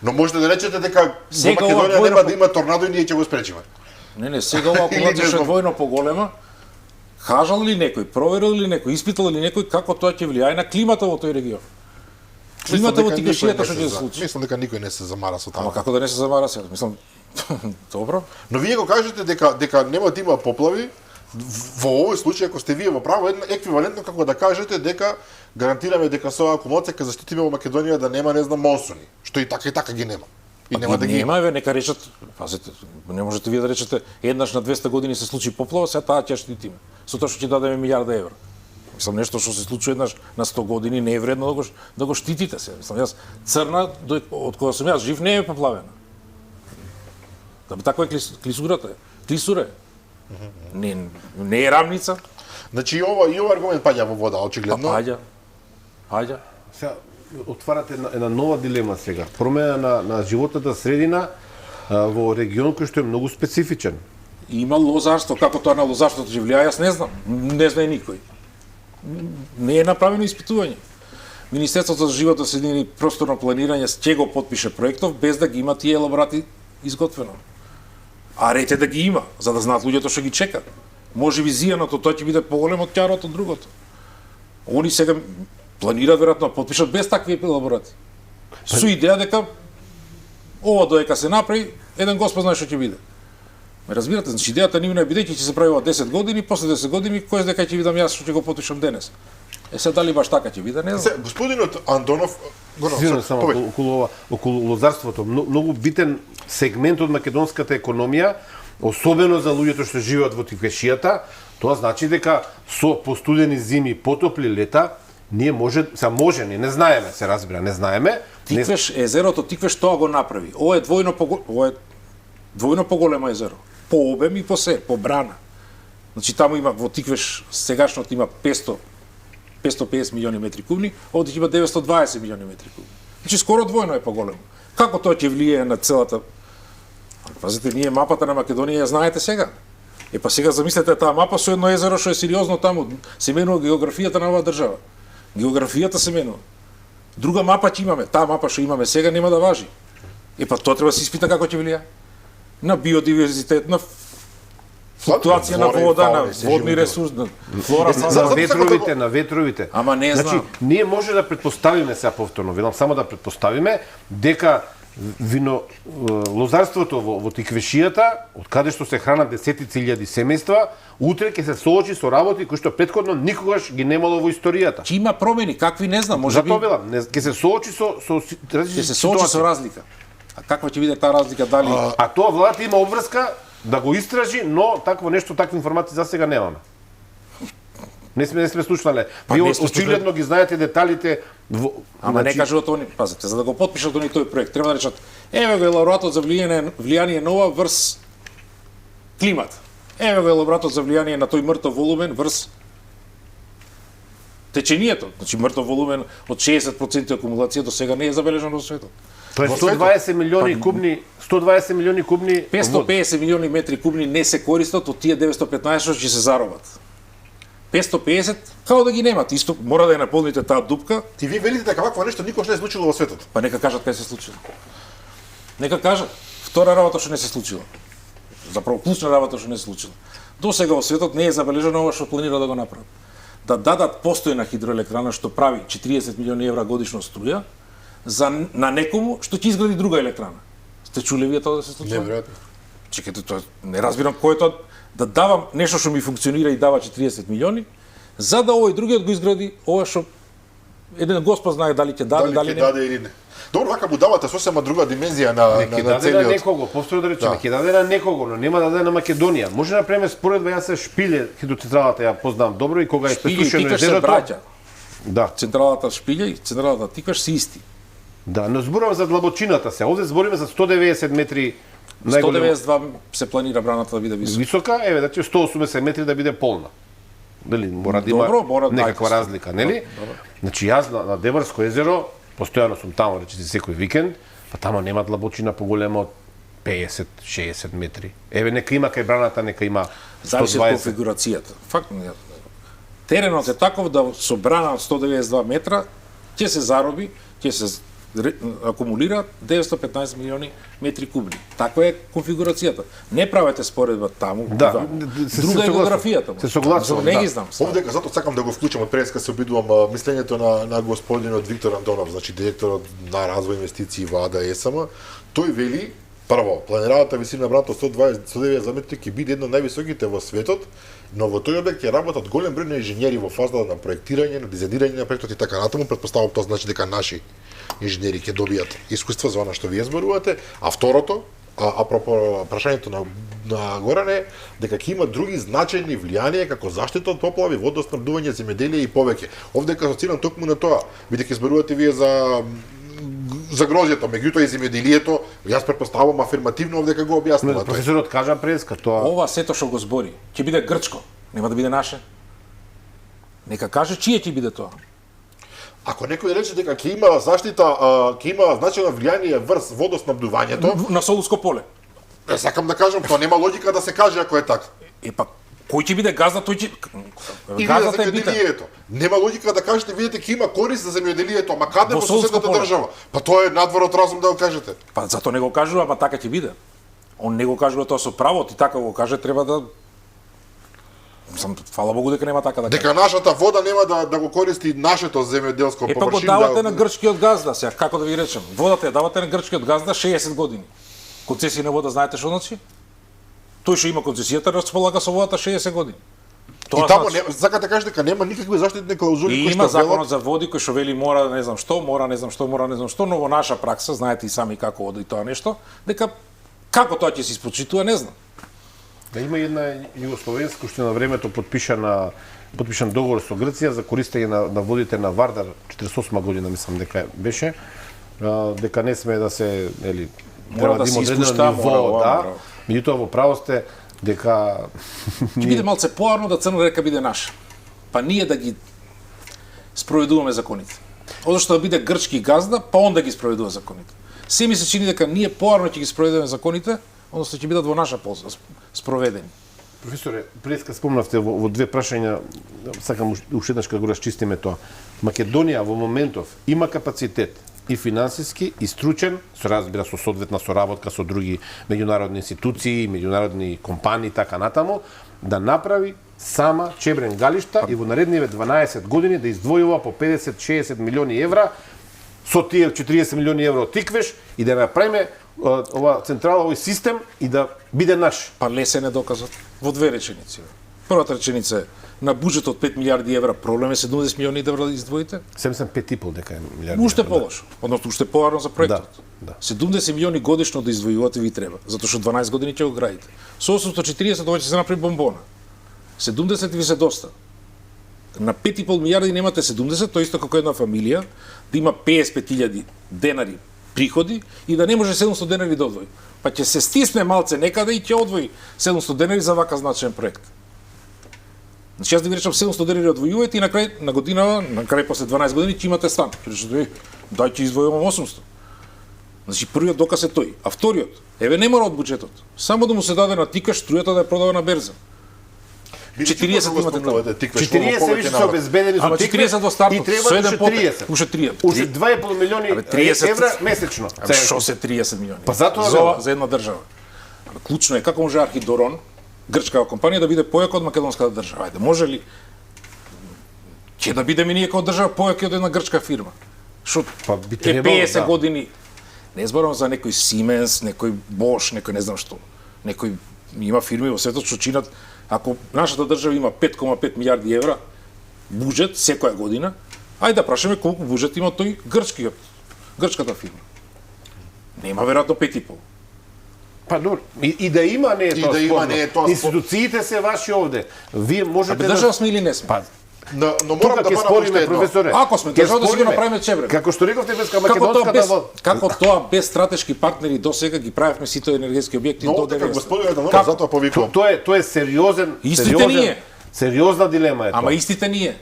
Но можете да речете дека во Сега ова Македонија двојно нема да има торнадо и ние ќе го спречиме. Не, сега ова Или акумулација не што е знам. двојно поголема, кажал ли некој, проверил ли некој, испитал ли некој како тоа ќе влијае на климата во тој регион? Климата во тиквешијата што ќе се случи. Мислам дека никој не се замара со Ама тоа. како да не се замара сега? Мислам, добро. Но вие го кажете дека нема да има поплави, во овој случај ако сте вие во право, еквивалентно како да кажете дека гарантираме дека со оваа акумулација ќе заштитиме во Македонија да нема, не знам, монсуни, што и така ги нема. И нема да ги има. Нема, нека речат, пазете, не можете вие да речете еднаш на 200 години се случи поплава, сега таа ќе штитиме. Со тоа што ќе дадеме милиарда евра. Мислам, нешто што се случи еднаш на 100 години не е вредно да го штитите се. Мислам, јас Црна, од кога сум јас жив, не е поплавена. Да, така е клисурата. Клисура е. Не е рамница, Значи и ова аргумент паѓа во вода, очигледно. Паѓа. Сега отварате една нова дилема сега. Промена на животната средина во регион кој што е многу специфичен. Има лозарство, како тоа на лозарството ќе влијае, јас не знам. Не знае никој. Не е направено испитување. Министерството за животна средина и просторно планирање ќе го потпише проектов без да ги има тие елаборати изготвено. А рете да ги има, за да знаат луѓето што ги чекат. Може би зијаното тоа ќе биде поголемо од ќарото од другото. Они сега планираат веројатно да потпишат без такви елаборати. Со идеја дека ова доека се направи, еден Господ знае што ќе биде. Ме разбирате, значи идејата нивна е бидејќи ќе се прави ова 10 години, после 10 години кој знае кај ќе видам јас што ќе го потпишам денес. Се дали баш така ќе биде, не знам. Господинот Андонов, Сигурно само околу лозарството, многу битен сегмент од македонската економија, особено за луѓето што живеат во тиквешијата, тоа значи дека со постудени зими, потопли лета, ние може, не знаеме, се разбира, не знаеме. Тиквеш, езерото Тиквеш тоа го направи. Ова е двојно поголемо езеро. по обем и по се, по брана. Значи таму има во Тиквеш сегашното има 550 милиони метри кубни, овде има 920 милиони метри кубни. Значи скоро двојно е поголемо. Како тоа ќе влијае на целата? Пазите, ние мапата на Македонија ја знаете сега. Па сега замислете таа мапа со едно езеро што е сериозно таму, се менува географијата на оваа држава. Географијата се менува. Друга мапа ќе имаме, таа мапа што имаме сега нема да важи. Па тоа треба да се испита како ќе влијае на биодиверзитет, на флуктуација на вода, на водни ресурси, на флора, на ветровите. Ама не знам. Значи, ние може да претпоставиме сега повторно, велам само да претпоставиме дека лозарството во Тиквешијата, од каде што се хранат десетици илјади семејства, утре ќе се соочи со работи кои што претходно никогаш ги немало во историјата. Ќе има промени, какви не знам, може би. Затоа велам, ќе се соочи со ќе се соочи со разлика. А каква ќе биде таа разлика, дали А тоа владата има обврска да го истражи, но такво нешто, такви информации за сега немаме. Не сме слушнале. Вие очигледно ги знаете деталите. Ама не кажуват они, пазете, за да го потпишат они тој проект, треба да речат, еве го елаборатот за влијание на ова врз климат. Еве го елаборатот за влијание на тој мртов волумен врз течението. Значи мртов волумен од 60% акумулација до сега не е забележано во светот. Тоа е 120 милиони кубни, 120 милиони кубни 550 милиони метри кубни не се користат од тие 915 што ќе се заробат. 550 како да ги немат, исто мора да ја наполните таа дупка. Ти ви велите дека вакво нешто никош не е случило во светот. Па нека кажат кај се случило. Нека кажат. Втора работа што не се случила. Заправо клучна работа што не се случила. До сега во светот не е забележано ова што планира да го направат. Да дадат постојна хидроелектрана што прави 40 милиони евра годишно струја на некому што ќе изгради друга електрана. Сте чуле вие тоа да се случува? Неверојатно. Чекайте, тоа не разбирам кој е тоа да давам нешто што ми функционира и дава 40 милиони, за да овој другиот го изгради ова што еден Господ знае дали ќе даде, дали не. Даде или не. Добро, вака му давате сосема друга димензија на даде на некого, повторно да речеме, ќе даде на некого, но нема да даде на Македонија. Може да например споредба, јас се Шпиле хидроцентралата ја познавам добро и кога е пресушено езерото. Да. Централата Шпиле и централата Тиквеш се исти. Да, но зборувам за длабочината се. Овде збориме за 190 метри 192 се планира браната да биде висока. Висока, еве, значи 180 метри да биде полна. Дали мора да има некаква разлика, нели? Значи јас на Деварско езеро постојано сум таму, речи секој викенд, па таму нема длабочина поголема од 50-60 метри. Еве нека има кај браната, нека има 120. Зависи од конфигурацијата. Факт не. Теренот е таков да со брана од 192 метра ќе се зароби, ќе се акумулира 915 милиони метри кубни. Таква е конфигурацијата. Не правете споредба таму. Да, друга е географијата. Се согласувам. Не ги знам. Овде затоа сакам да го вклучам од преска се обидувам мислењето на господинот Виктор Антонов, значи директорот на развој инвестиции во АДА ЕСМ. Тој вели прво, планираната висина на браната 190 метри ќе биде една од највисоките во светот, но во тој објект ќе работат голем број на инженери во фазата на проектирање, на дизајнирање на проектот и така натаму. Претпоставувам тоа значи дека наши инженери ќе добијат искуство за она што вие зборувате, а второто, апропо прашањето на Горане, дека ќе има други значајни влијанија како заштита од поплави, водоснабдување, земјоделие и повеќе. Овде ќе асоцирам токму на тоа, бидејќи зборувате вие за грозјето, меѓутоа и земјоделието, јас претпоставувам афирмативно овде како го објаснува. Професорот кажа преска тоа. Ова сето што го збори, ќе биде грчко, нема да биде наше. Нека каже чие ќе биде тоа. Ако некој рече дека ќе има заштита, ќе има значајно влијание врз водоснабдувањето, на Солунско поле. Сакам да кажам, тоа нема логика да се каже ако е така. Па кој ќе биде газда, тој ќе газдата е битен. Нема логика да кажете видите ќе има корист за земјоделието, ама каде во соседната држава? Па тоа е надвор од разум да го кажете. Па затоа не го кажува, ама така ќе биде. Он не го кажува тоа со право, ти така го каже, треба да фала Богу дека нема така да каже. Дека нашата вода нема да го користи нашето земјоделско површина. Па го давате на грчкиот газда, сега како да ви речем. Водата ја давате на грчкиот газда 60 години. Концесија на вода знаете што значи? Тој што има концесијата располага со водата 60 години. Тоа и таму значи... сакате да кажете дека нема никакви заштитни клаузули кои што има законот за води кој што вели мора не знам што, но во наша пракса знаете и сами како оди тоа нешто, дека како тоа ќе се испочитува не знам. Да има една југословенска што на времето подпишан договор со Грција за користење на водите на Вардар 48 година мислам дека беше, дека не сме да се треба да има одредено ниво, да. Меѓутоа во право сте дека Ќе биде малце поарно да Црна река биде наша. Па ние да ги спроведуваме законите. Одошто да биде грчки газда, па он да ги спроведува законите. Се ми се чини дека ние поарно ќе ги спроведеме законите, одnosno ќе бидат во наша полза спроведени. Професоре, преска спомнавте во две прашања, сакам уште еднаш да го расчистиме тоа. Македонија во моментов има капацитет и финансиски, и стручен, разбира со соодветна соработка со други меѓународни институции, меѓународни компании, така натаму, да направи сама чебрен галишта и во наредниве 12 години да издвојува по 50-60 милиони евра со тие 40 милиони евро од Тиквеш и да направиме ова централа, овој систем и да биде наш. Па лесен е доказот во две реченици. Првата реченица е на буџет од 5 милиарди евра, проблем е 70 милиони евра да издвоите? 75,5 дека е милиарди. Уште полошо, односно уште поарно за проектот. Да. 70 милиони годишно да издвојувате ви треба, затоа што 12 години ќе го градите. Со 840 ова ќе се направи бомбона. 70 ви се доста. На 5,5 милиарди немате 70, тоа исто како една фамилија да има 55.000 денари приходи и да не може 700 денари да одвои. Па ќе се стисне малце некаде и ќе одвои 700 денари за вака значаен проект. Значи јас да ви речам 700 денари одвојувајте и на крај на година, на крај после 12 години ќе имате стан. Ќе речете, дај ќе издвојувам 800. Значи првиот доказ е тој, а вториот, еве не мора од буџетот. Само да му се даде на Тиквеш струјата да ја продава на берза. 40 имате ново. 40 више се обезбедени Ама со Тиквеш 40 во стартот, и треба со еден уште попет, 30. уште 30. Уште 2,5 милиони 30 евра месечно. Што се 30 милиони? Па затоа за една држава. Клучно е како може Архидорон, грчка компанија да биде појака од македонската држава. Ајде, може ли ќе да бидеме ние како држава појаки од една грчка фирма? Што Па би е требало, 50 да. години. Не зборам за некој Siemens, некој Bosch, некој не знам што. Некој има фирми во светот што чинат, ако нашата држава има 5,5 милиарди евра буџет секоја година, ајде да прашаме колку буџет има тој грчката фирма. Нема веројатно 5,5. Па добро, и да има не е И тоа да има, спорно. не е тоа спорно. Институциите се ваши овде. Вие можете Абе држава сме или не сме? Па, Но морам тука да ќе барам спориме, уште едно. професоре. Ако сме Ќе држава да си го спориме. направиме чебрен. Како што рековте, безка Како тоа македонската без, во... како тоа без стратешки партнери до сега ги правевме сите енергетски објекти Но до така 90. господине Данилов, Како? затоа повикувам. Тоа е сериозен, Истите сериозен, ние. сериозна дилема е Ама тоа. истите ние.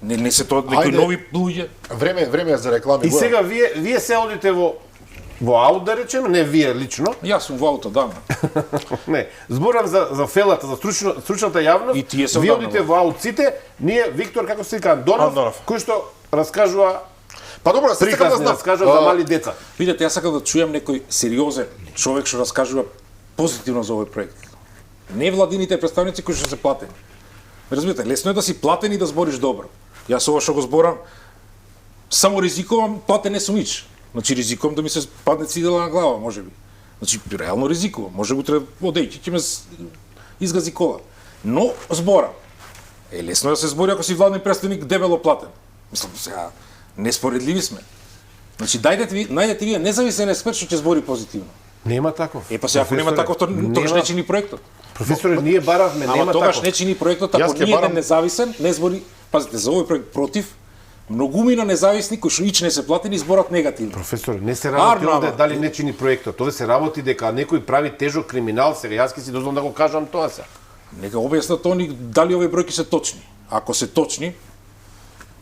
Не се тоа некои Ајде. нови луѓе. Време е за реклами. И сега вие се одите во аут, да речеме, не вие лично, Јас сум во ауто давно. не, зборам за фелата, за стручната јавност, И тие се вие одамна одите во аут сите, ние, Виктор, како се вика, Андонов, кој што раскажува Па добро, се сакам да приказни, знам. раскажува за мали деца. Видете, јас сакам да чујам некој сериозен човек што раскажува позитивно за овој проект. Не владините представници кои што се платени. Разбирате, лесно е да си платен и да збориш добро. Јас ова што го зборам, само ризикувам, платен не сум нич. Значи ризикувам да ми се падне цидела на глава, можеби. Значи реално ризикувам, може утре одејќи ќе ме изгази кола. Но зборам. Лесно е да се збори ако си владен представник дебело платен. Мислам сега неспоредливи сме. Значи најдете вие независен експерт што ќе збори позитивно. Нема таков. Е па сега ако нема таков, тогаш не чини проектот. Професоре, ние баравме, Ама нема тогаш таков. не чини проектот, ако Јас ќе ние барам- независен, не збори, пазите, за овој проект против, многумина независни кои што ич не се платени зборат негативно. Професоре, не се работи Арно, овде ама. дали не чини проектот. Овде се работи дека некој прави тежок криминал, сега јас ќе си дозволам да го кажам тоа се. Нека објаснат они дали овие бројки се точни. Ако се точни,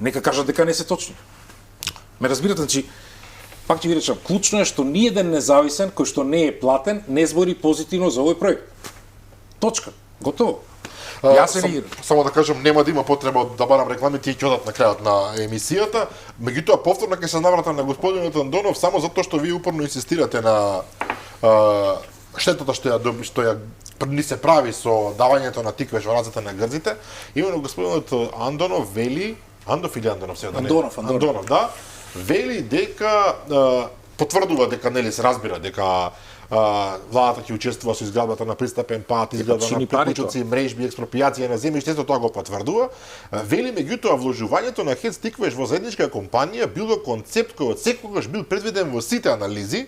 нека кажат дека не се точни. Ме разбирате, значи, пак ќе ви речам, клучно е што ни еден независен кој што не е платен не збори позитивно за овој проект. Точка. Готово. Јас се не Само да кажам, нема да има потреба да барам реклами, тие ќе одат на крајот на емисијата. Меѓутоа, повторно ќе се навратам на господинот Андонов, само затоа што вие упорно инсистирате на штетата што ја ни се прави со давањето на Тиквеш во рацете на грците. Именно господинот Андонов вели, Андов или Андонов сега да не? Андонов, да. Вели дека потврдува дека нели се разбира дека владата ќе учествува со изградбата на пристапен пат, изградба на чини пари приклучоци, мрежби, експропријација на земјиште, тоа го потврдува. Вели меѓутоа вложувањето на ХЕЦ Тиквеш во заедничка компанија било концепт кој од секогаш бил предвиден во сите анализи.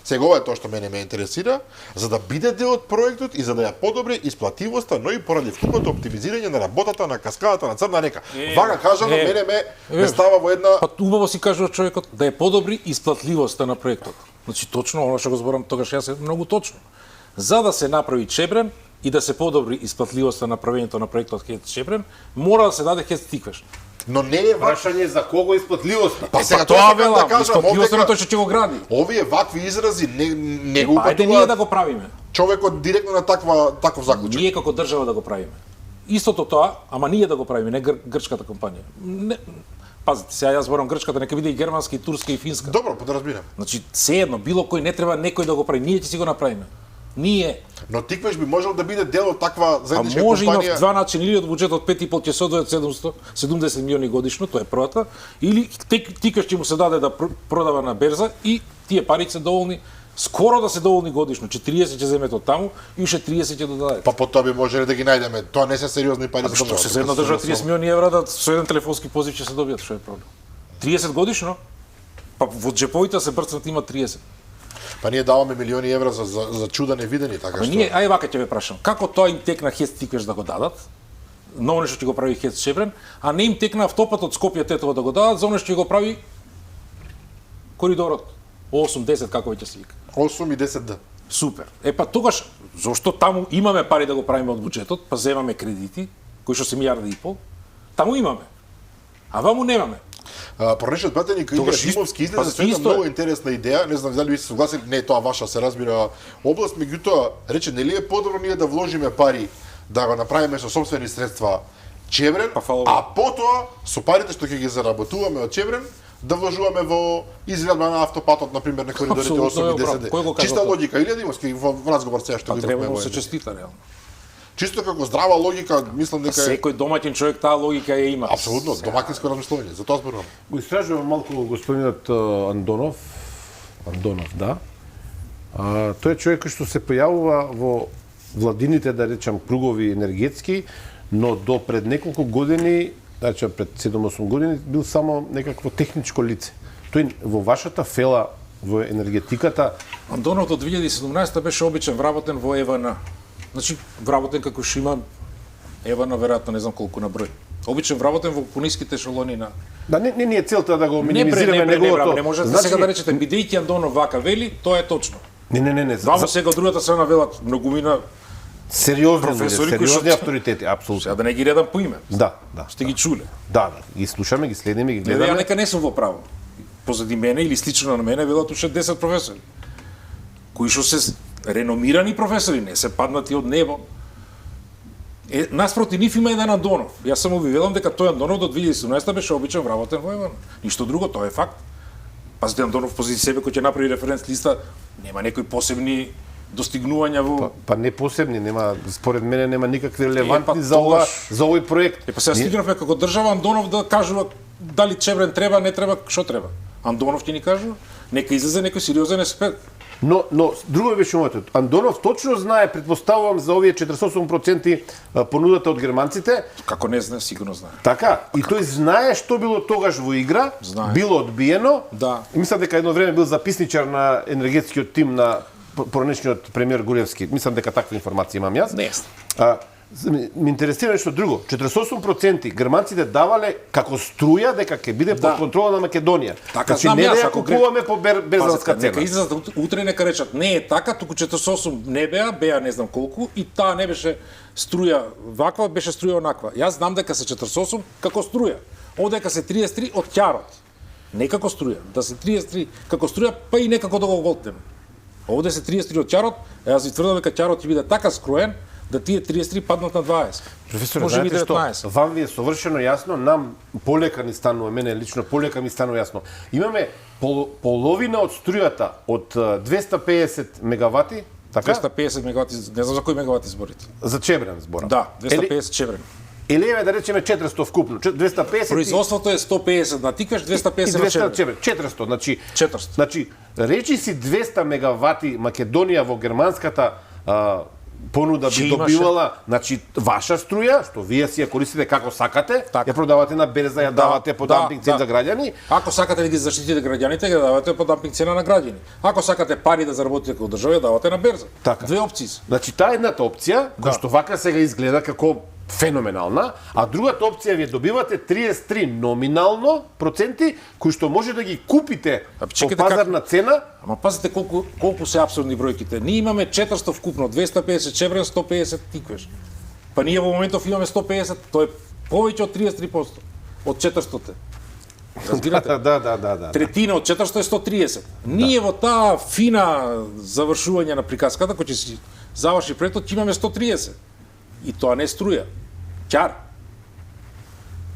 Сега ова е тоа што мене ме интересира, за да биде дел од проектот и за да ја подобри исплативоста, но и поради вкупното оптимизирање на работата на каскадата на Црна река. Вака кажано, мене ме става во една... Па убаво си кажува човекот да е подобри исплатливоста на проектот. Значи точно она што го зборам тогаш јас е многу точно. За да се направи Чебрен и да се подобри исплатливоста на правењето на проектот ХЕЦ Чебрен, мора да се даде ХЕЦ Тиквеш. Но не е Прашање за кого исплатливоста? Па сега Тоа тоа велам, да кажам, исплатливоста на тој што ќе го гради. овие вакви изрази не го Ајде ние да го правиме. човекот директно на таков заклучок. Ние како држава да го правиме. Истото тоа, ама ние да го правиме, не грчката компанија. Не, пазите, сега јас зборам грчката, нека биде и германска, и турска, и финска. Добро, подразбирам. Значи, сеедно, било кој не треба некој да го прави, ние ќе си го направиме. Ние. Но Тиквеш би можел да биде дел од таква А заедничка може и на компанија. два начини, или од буџетот 5,5 ќе се одвојат 770 милиони годишно, тоа е првата, или Тиквеш ќе му се даде да продава на берза и тие пари се доволни, скоро да се доволни годишно, 40 ќе земете од таму и уште 30 ќе додадете. Па потоа би можеле да ги најдеме. Тоа не се сериозни пари за Што се за една држава 30 милиони евра да со еден телефонски позив ќе се добијат, што е проблем? 30 годишно? Па во джеповите се брцнат има 30. Па ние даваме милиони евра за чуда невидени, така Ама што. ние, ај вака ќе ве прашам, како тоа им текна ХЕЦ Тиквеш да го дадат, на оно што ќе го прави ХЕЦ Чебрен, а не им текна автопат од Скопје Тетово да го дадат, за оно што ќе го прави коридорот 8-10, како ќе се вика. 8 и 10 д. Супер. Е па тогаш, зошто таму имаме пари да го правиме од буџетот, па земаме кредити, кои што се милиарди и пол, таму имаме. А ваму немаме. Порнешот пратеник Илија Тогаш Димовски излезе па, со една исто е. многу интересна идеја, не знам дали ви се согласили, не е тоа ваша, се разбира, област, меѓутоа рече нели е подобро ние да вложиме пари да го направиме со сопствени средства Чебрен, Па, фала а потоа со парите што ќе ги заработуваме од Чебрен да вложуваме во изградба на автопатот, на пример, на коридорите Апсолутно 8 е и 10 управо. Кој го д. кажа Чиста тоа? логика, Илија Димовски во разговор сега што Па го треба имавме да во се еден. честита реално. Чисто како здрава логика, мислам дека е Секој домаќин човек таа логика ја има. апсолутно домакинско размислување, за тоа зборувам. Го истражувам малку господинот Андонов, да. Тој е човек кој што се појавува во владините, да речам, кругови енергетски, но до пред неколку години, значи пред 7-8 години, бил само некакво техничко лице. Тој во вашата фела во енергетиката, Андонов до 2017 беше обичен вработен во ЕВН. Значи, вработен како што има ЕВН, веројатно не знам колку на број. Обичен вработен во пониските ешелони на... да не е целта да го Не минимизираме неговото. не можете Значи, сега да речете, бидејќи Андонов вака вели, тоа е точно. Не. Вамо сега од другата страна велат многумина, Сериозни професори кои сериозни што- авторитети, апсолутно. сега да не ги редам по име. Да. Сте ги чуле. Да, ги слушаме, ги следиме, ги Не, ја гледаме. нека не сум во право. Позади мене или слично на мене велат уште 10 професори. Кои што се реномирани професори, не се паднати од небо. Наспроти нив има еден Андонов. Јас само ви велам дека тој Андонов до 2017 беше обичен вработен во ЕВН. Ништо друго, тоа е факт. Пазите, Андонов позади себе кој ќе направи референц листа, нема некои посебни достигнувања во... Па не посебни, нема, според мене нема никакви релевантни па за овој проект. Па сега стигнавме како држава Андонов да кажува дали Чебрен треба, не треба, што треба. Андонов ќе ни кажува, нека излезе некој сериозен експерт. Но друго беше моето. Андонов точно знае, предпоставувам, за овие 48% понудата од германците. Како не знае, сигурно знае. Така, и тој знае што било тогаш во игра, Знае. било одбиено. Да. И мислам дека едно време бил записничар на енергетскиот тим на поранешниот премиер Гулевски. Мислам дека таква информација имам јас. Не знам. Ме интересира нешто друго. 48% германците давале како струја дека ќе биде под Да. контрола на Македонија. Така, значи знам не јас, да ја ако купуваме по берзанска Пазите, нека цена. излезат утре нека речат не е така, туку 48 не беа не знам колку и таа не беше струја ваква, беше струја онаква. Јас знам дека се 48 како струја. Овдека се 33 од ќарот. Не како струја, да се 33 како струја, па и некако да го голтнеме. Овде се 33 од ќарот, а јас ви тврдам дека ќарот ќе биде така скроен да тие 33 паднат на 20. Професоре, Може би знаете што? 19. Вам ви е совршено јасно, нам полека ни станува, мене лично полека ми станува јасно. Имаме половина од струјата од 250 мегавати, така? 250 мегавати, не знам за кој мегавати зборите. За Чебрен зборам. Да, 250 Чебрен. Или еве да речеме 400 вкупно. 250 Производството е 150 на Тиквеш, 250 на 200 Чебрен. Чебрен. 400, значи 400. Значи речи си 200 мегавати Македонија во германската понуда Че би имаше. добивала, значи ваша струја, што вие си ја користите како сакате, Така. ја продавате на берза, ја давате по дампинг цена за граѓани. Ако сакате да ги заштитите граѓаните, ги давате по дампинг цена на граѓани. Ако сакате пари да заработите како држава, ја давате на берза. Така. Две опции се. Значи таа е едната опција, која што вака сега изгледа како феноменална, а другата опција вие добивате 33 номинално проценти кои што може да ги купите по чекайте, пазарна цена. Ама пазите колку се апсурдни бројките. Ние имаме 400 вкупно, 250 чебрен, 150 тиквеш. Па ние во моментов имаме 150, тоа е повеќе од 33% од 400. Разбирате? Да. Третина од 400 е 130. Ние во таа фина завршување на приказката, кој ќе си заврши проектот, ќе имаме 130. И тоа не е струја. Ќар.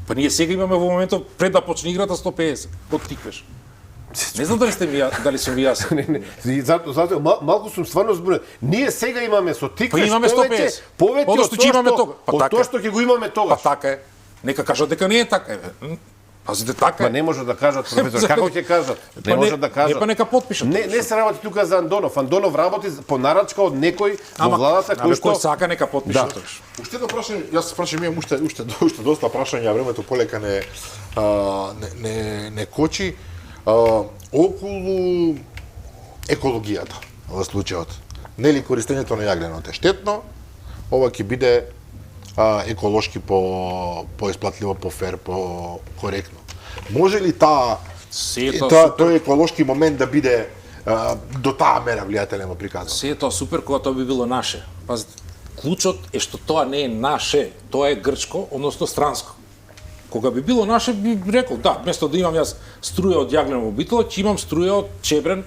Па ние сега имаме во моментот пред да почне играта 150 од тиквеш. Не знам дали сум ви јасен. Затоа малку сум стварно зборен. Ние сега имаме со тиквеш Па имаме 150. повеќе Одnosno ќе имаме тога. Па од така тоа е. што ќе го имаме тогаш. Па така е. Нека кажат дека не е така. Пазите, така Па е. не може да кажат, професор. Како ќе кажат? Не може да кажат. Не, па нека потпишат. Не се работи тука за Андонов. Андонов работи по нарачка од некој во владата кој што кој сака нека потпише Да. тогаш. Уште едно прашање, јас прашам, имам уште доста прашања, времето полека не кочи. Околу екологијата во случајот. Нели користењето на јагленот е штетно, ова ќе биде еколошки поисплатливо, по фер, по коректно. Може ли тој еколошки момент да биде до таа мера влијателен во приказот? Се е тоа супер кога тоа би било наше. Пазите, клучот е што тоа не е наше, тоа е грчко, односно странско. Кога би било наше, би рекол, да, вместо да имам јас струја од јаглен во битола, ќе имам струја од чебрен,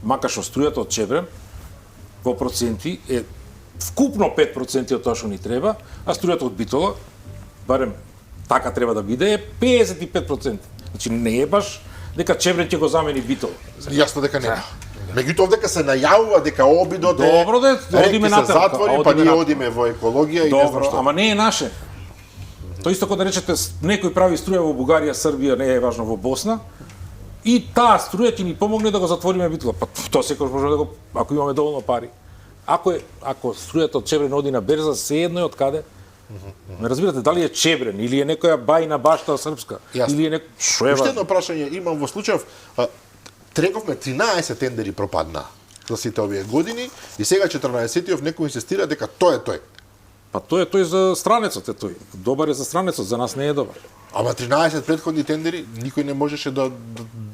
макар што струјата од чебрен во проценти е вкупно 5% од тоа што ни треба, а струјата од битола, барем така треба да биде, е 55%. Значи не е баш дека чебрен ќе го замени битола. Јасно дека не. Меѓутоа дека се најавува дека обидот е Добро да одиме се натаму, затвори, па ние одиме во екологија и не знам Добро, што. ама не е наше. Тоа исто кога да речете некој прави струја во Бугарија, Србија, не е важно во Босна, и таа струја ќе ни помогне да го затвориме битола. Па тоа секогаш може да го, ако имаме доволно пари. Ако струјата од чебрен оди на берза, се едно е од каде. Не разбирате дали е чебрен или е некоја бајна башта српска или е што е Уште важно. едно прашање имам во случајов треговме 13 тендери пропадна за сите овие години и сега 14-тиот некој инсистира дека тоа е тој. Па тоа е тој за странецот е тој. Добар е за странецот, за нас не е добар. Ама 13 претходни тендери никој не можеше да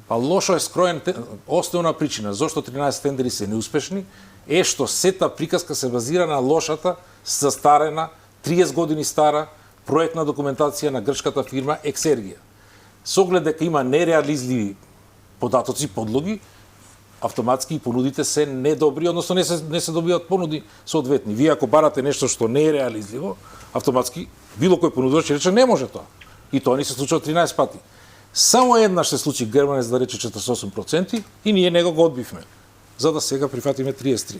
Па лошо е скроен, основна причина зошто 13 тендери се неуспешни е што сета приказка се базира на лошата, застарена, 30 години стара проектна документација на грчката фирма Ексергија. Со оглед дека има нереализливи податоци, подлоги, автоматски понудите се недобри, односно не се добиваат понуди соодветни. Вие ако барате нешто што не е реализливо, автоматски било кој понудувач ќе рече не може тоа. И тоа ни се случува 13 пати. Само еднаш се случи германец да рече 48% и ние него го одбивме, за да сега прифатиме 33.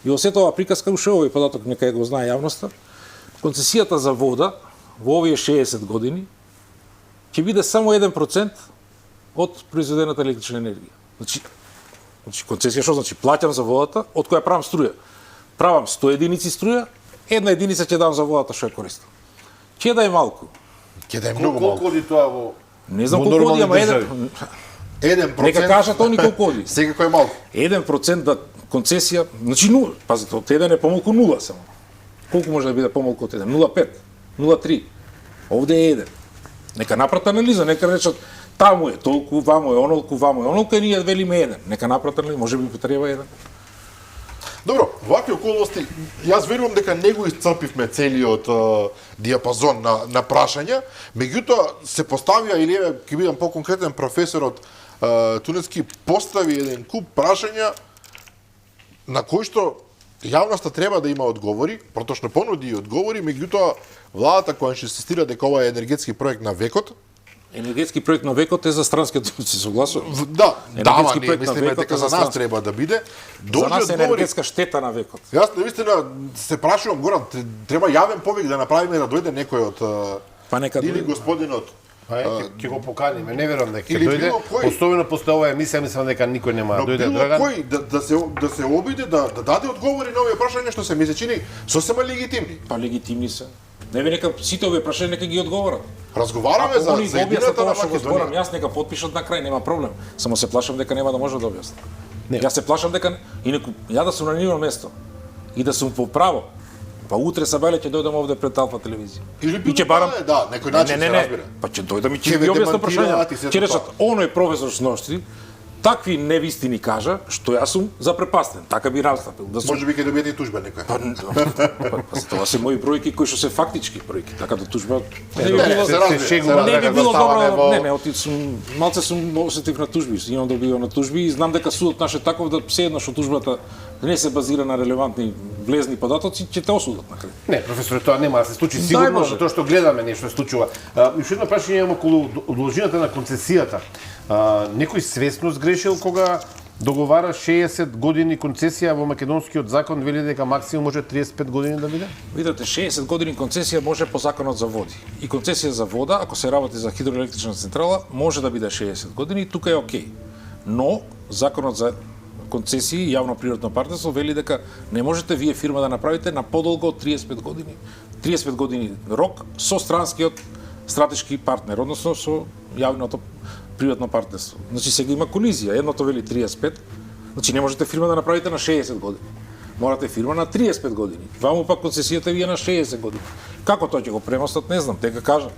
И во сета оваа приказка, уште овој податок нека го знае јавноста, концесијата за вода во овие 60 години ќе биде само 1% од произведената електрична енергија. Значи концесија што значи? Плаќам за водата, од која правам струја. Правам 100 единици струја, една единица ќе дам за водата што ја користам. Ќе да е малку. ќе да е многу колку малку. оди тоа во Не знам во колку оди, нормални ама држави? 1%. Нека кажат они колку оди. Секако е малку. 1% да концесија, значи 0, пазите, од 1 е помалку 0 само. Колку може да биде помалку од 1? 0,5, 0,3. Овде е 1. Нека направат анализа, нека речат таму е толку, ваму е онолку, и ние велиме 1. Нека направат анализа, може би потреба 1. Добро, во вакви околности, јас верувам дека не го исцрпивме целиот диапазон на прашања, меѓутоа се поставија, или еве, ќе бидам по-конкретен, професорот Тунески постави еден куп прашања на кои што јавноста треба да има одговори, проточно понуди и одговори, меѓутоа владата која ќе инсистира дека ова е енергетски проект на векот, Енергетски проект на векот е за странските, се согласувам. да, Енергетски ние проект на мислиме векот дека е за за нас странски. треба да биде. За Должи нас е одговори. енергетска штета на векот. Јас наистина се прашувам, Горан, треба јавен повик да направиме да дојде некој од Па нека или дојде. господинот. Па ќе го поканиме, не верувам дека ќе Или дојде. било кој. Особено после оваа емисија мислам дека никој нема Но да дојде било Драган. кој да се обиде да даде одговори на овие прашања што се ми се чини сосема легитимни. Па легитимни се. Не бе нека сите овие прашања нека ги одговорат. Разговараме за они за го објаснат едината на ова што го зборам, Македонија. јас нека потпишат на крај, нема проблем. Само се плашам дека нема да може да објаснат. Не. Јас се плашам дека и неку ја да сум на нивно место и да сум по право, Па утре сабеле ќе дојдам овде пред Алфа телевизија. Или и ќе барам да, некој начин се разбира. Па ќе дојдам и Ќе ќе ве ви објаснам демантираат и прашања. се Ќе тоа. речат, оној професор сношти такви невистини кажа, што јас сум запрепастен. Така би настапил. Да сум... Може би ќе добиете и тужба некој. Па тоа се мои бројки кои што се фактички бројки, така да тужба не би Не, било се разбира, се не разбира, би било ставаме добро. во- Не, оти сум малце сум осетив на тужби, имам добивам на тужби и знам дека судот наш е таков да се едно што тужбата не се базира на релевантни влезни податоци, ќе те осудат на крај. Не, професоре, тоа нема да се случи сигурно, Боже. затоа што гледаме нешто се случува. Уште едно прашање имам околу должината на концесијата. Некој свесно сгрешил кога договара 60 години концесија во македонскиот закон, вели дека максимум може 35 години да биде? Видете, 60 години концесија може по законот за води. И концесија за вода, ако се работи за хидроелектрична централа, може да биде 60 години и тука е окей. Но законот за концесии и јавно-природно партнерство вели дека не можете вие фирма да направите на подолго од 35 години. 35 години рок со странскиот стратешки партнер, односно со јавното приватно партнерство. Значи сега има колизија, едното вели 35, значи не можете фирма да направите на 60 години. Морате фирма на 35 години. Ваму пак концесијата ви е на 60 години. Како тоа ќе го премостат, не знам, дека кажат.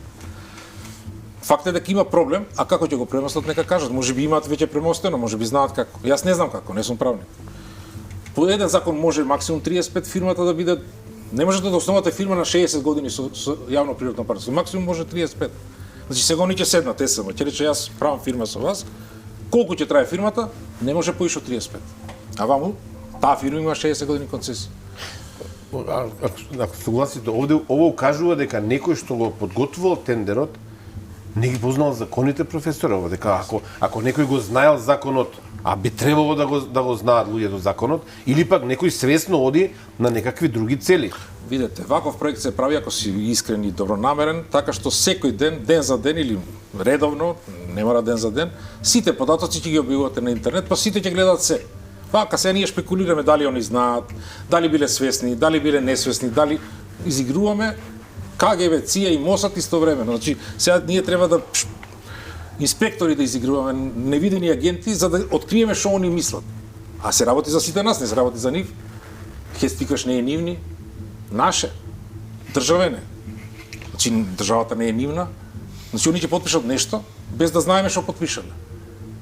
Факт е дека има проблем, а како ќе го премостат, нека кажат. Може би имаат веќе премостено, може би знаат како. Јас не знам како, не сум правник. По еден закон може максимум 35 фирмата да биде. Не можете да основате фирма на 60 години со јавно-природно партнерство. Максимум може 35. Значи сега они ќе седнат ЕСМ, ќе рече јас правам фирма со вас. Колку ќе трае фирмата? Не може поише од 35. А ваму таа фирма има 60 години концесија. Ако согласите, овде ово укажува дека некој што го подготвувал тендерот не ги познал законите, професоре, ово дека ако некој го знаел законот, а би требало да го знаат луѓето законот, или пак некој свесно оди на некакви други цели. Видете, ваков проект се прави ако си искрен и добронамерен, така што секој ден, ден за ден или редовно, не мора ден за ден, сите податоци ќе ги објавувате на интернет, па сите ќе гледаат се. Вака се ние шпекулираме дали они знаат, дали биле свесни, дали биле несвесни, дали изигруваме КГБ, ЦИА и МОСАД истовремено. Значи, сега ние треба да инспектори да изигруваме невидени агенти за да откриеме што они мислат. А се работи за сите нас, не се работи за нив. Ке стикаш не е нивни, наше, државене. Значи, државата не е нивна. Значи, они ќе потпишат нешто без да знаеме што потпишале.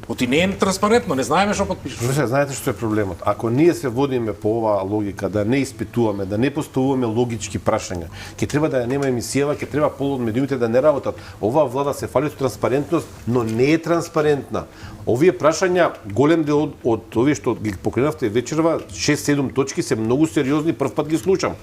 Оти не е транспарентно, не знаеме што потпишат. Професоре, знаете што е проблемот? Ако ние се водиме по оваа логика, да не испитуваме, да не поставуваме логички прашања, ќе треба да ја нема емисијава, ќе треба пол од медиумите да не работат. Оваа влада се фали со транспарентност, но не е транспарентна. Овие прашања, голем дел од овие што ги покренавте вечерва, 6-7 точки се многу сериозни, прв пат ги слушам.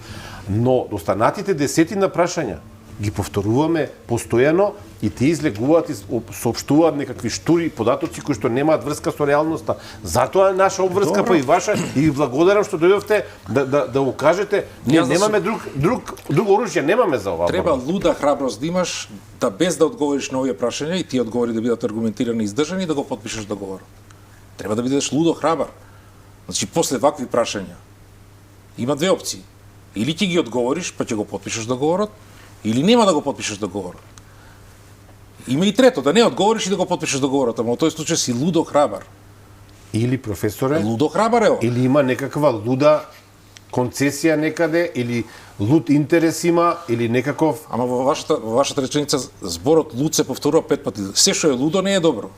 Но останатите десетина прашања ги повторуваме постојано и те излегуваат и соопштуваат некакви штури податоци кои што немаат врска со реалноста. Затоа е наша обврска, па и ваша, и ви благодарам што дојдовте да укажете. Ние немаме друг оружје, немаме за ова. Треба луда храброст да имаш да без да одговориш на овие прашања и тие одговори да бидат аргументирани и издржани да го потпишеш договорот. Треба да бидеш лудо храбар. Значи после вакви прашања има две опции. Или ќе ги одговориш, па ќе го потпишеш договорот, или нема да го потпишеш договорот. Има и трето, да не одговориш и да го потпишеш договорот, ама во тој случај си лудо храбар. Или, професоре, Лудо храбар е ова. или има некаква луда концесија некаде, или луд интерес има, или некаков... Ама во вашата реченица зборот луд се повторува 5 пати. Се што е лудо не е добро.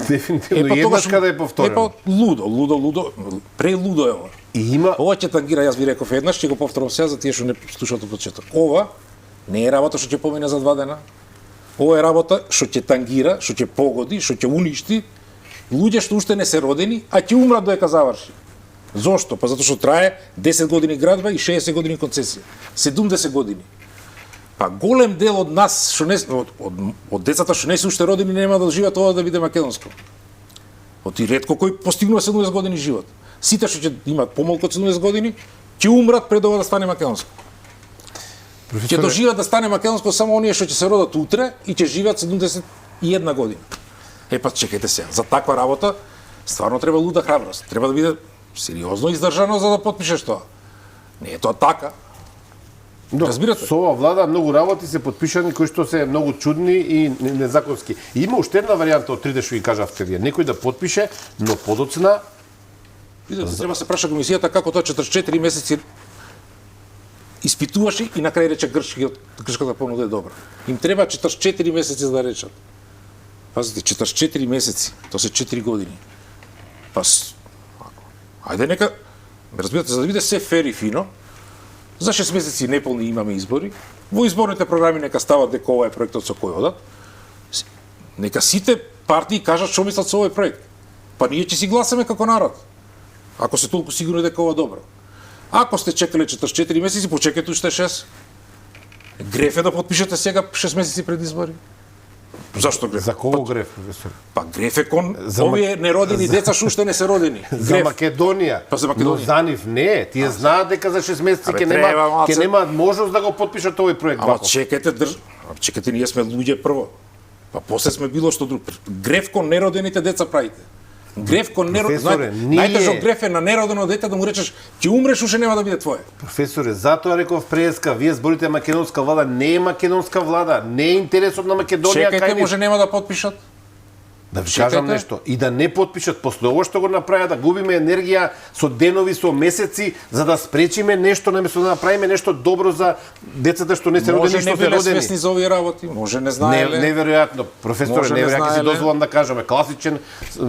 Дефинитивно, еднаш каде е повторено. Лудо, прелудо е ова. И има... Ова ќе тангира, јас ви реков еднаш, ќе го повторам сега за тие што не слушаат од почеток. Ова не е работа што ќе помине за 2 дена. Ова е работа што ќе тангира, што ќе погоди, што ќе уништи луѓе што уште не се родени, а ќе умрат додека заврши. Зошто? Па затоа што трае 10 години градба и 60 години концесија. 70 години. Па голем дел од нас што не од децата што не се уште родени нема да живеат ова да биде македонско. Оти ретко кој постигнува 70 години живот. Сите што ќе имаат помалку од 70 години ќе умрат пред ова да стане македонско. Ќе доживеат да стане македонско само оние што ќе се родат утре и ќе живеат 71 година. Па чекајте се, за таква работа стварно треба луда храброст. Треба да биде сериозно издржано за да потпишеш тоа. Не е тоа така. Разбирате? Со ова влада многу работи се потпишани кои што се многу чудни и незаконски. И има уште една варијанта од трите што ги кажавте вие. Некој да потпише, но подоцна... Видете, треба се праша комисијата како тоа 44 месеци испитуваше и на крај рече грчката понуда е добра. Им треба 44 месеци за да речат. Пазите, 44 месеци, тоа се 4 години. Ајде нека, разбирате, за да биде се фер и фино, за 6 месеци неполни имаме избори, во изборните програми нека стават дека ова е проектот со кој одат, нека сите партии кажат што мислат со овој проект. Па ние ќе си гласаме како народ, ако се толку сигурни дека ова добро. Ако сте чекале 44 месеци, почекайте уште 6. Греф е да подпишете сега 6 месеци пред избори. Зашто греф? За кого греф, професор? Па греф е кон овие неродени деца што уште не се родени. За Македонија. Па за Македонија. Но за нив не. Тие знаат дека за 6 месеци ќе немаат можност да го подпишат овој проект. Ама чекайте, ние сме луѓе прво. Па после сме било што друг. Греф кон неродените деца правите. Греф кон неродено. Најтежок греф е на неродено дете да му речеш ќе умреш, уште нема да биде твое. Професоре, затоа реков преска, вие зборите македонска влада, не е македонска влада, не е интересот на Македонија кај Чекајте, нив. може нема да подпишат. Да ви кажам нешто, и да не подпишат после ово што го направи, да губиме енергија со денови, со месеци, за да спречиме нешто, наместо да направиме нешто добро за децата што не се родени, Може што не се биле родени. свесни за овие работи, може не знаеле. Неверојатно, професоре, Може не неверојатно ќе си знаеле. дозволам да кажеме, класичен,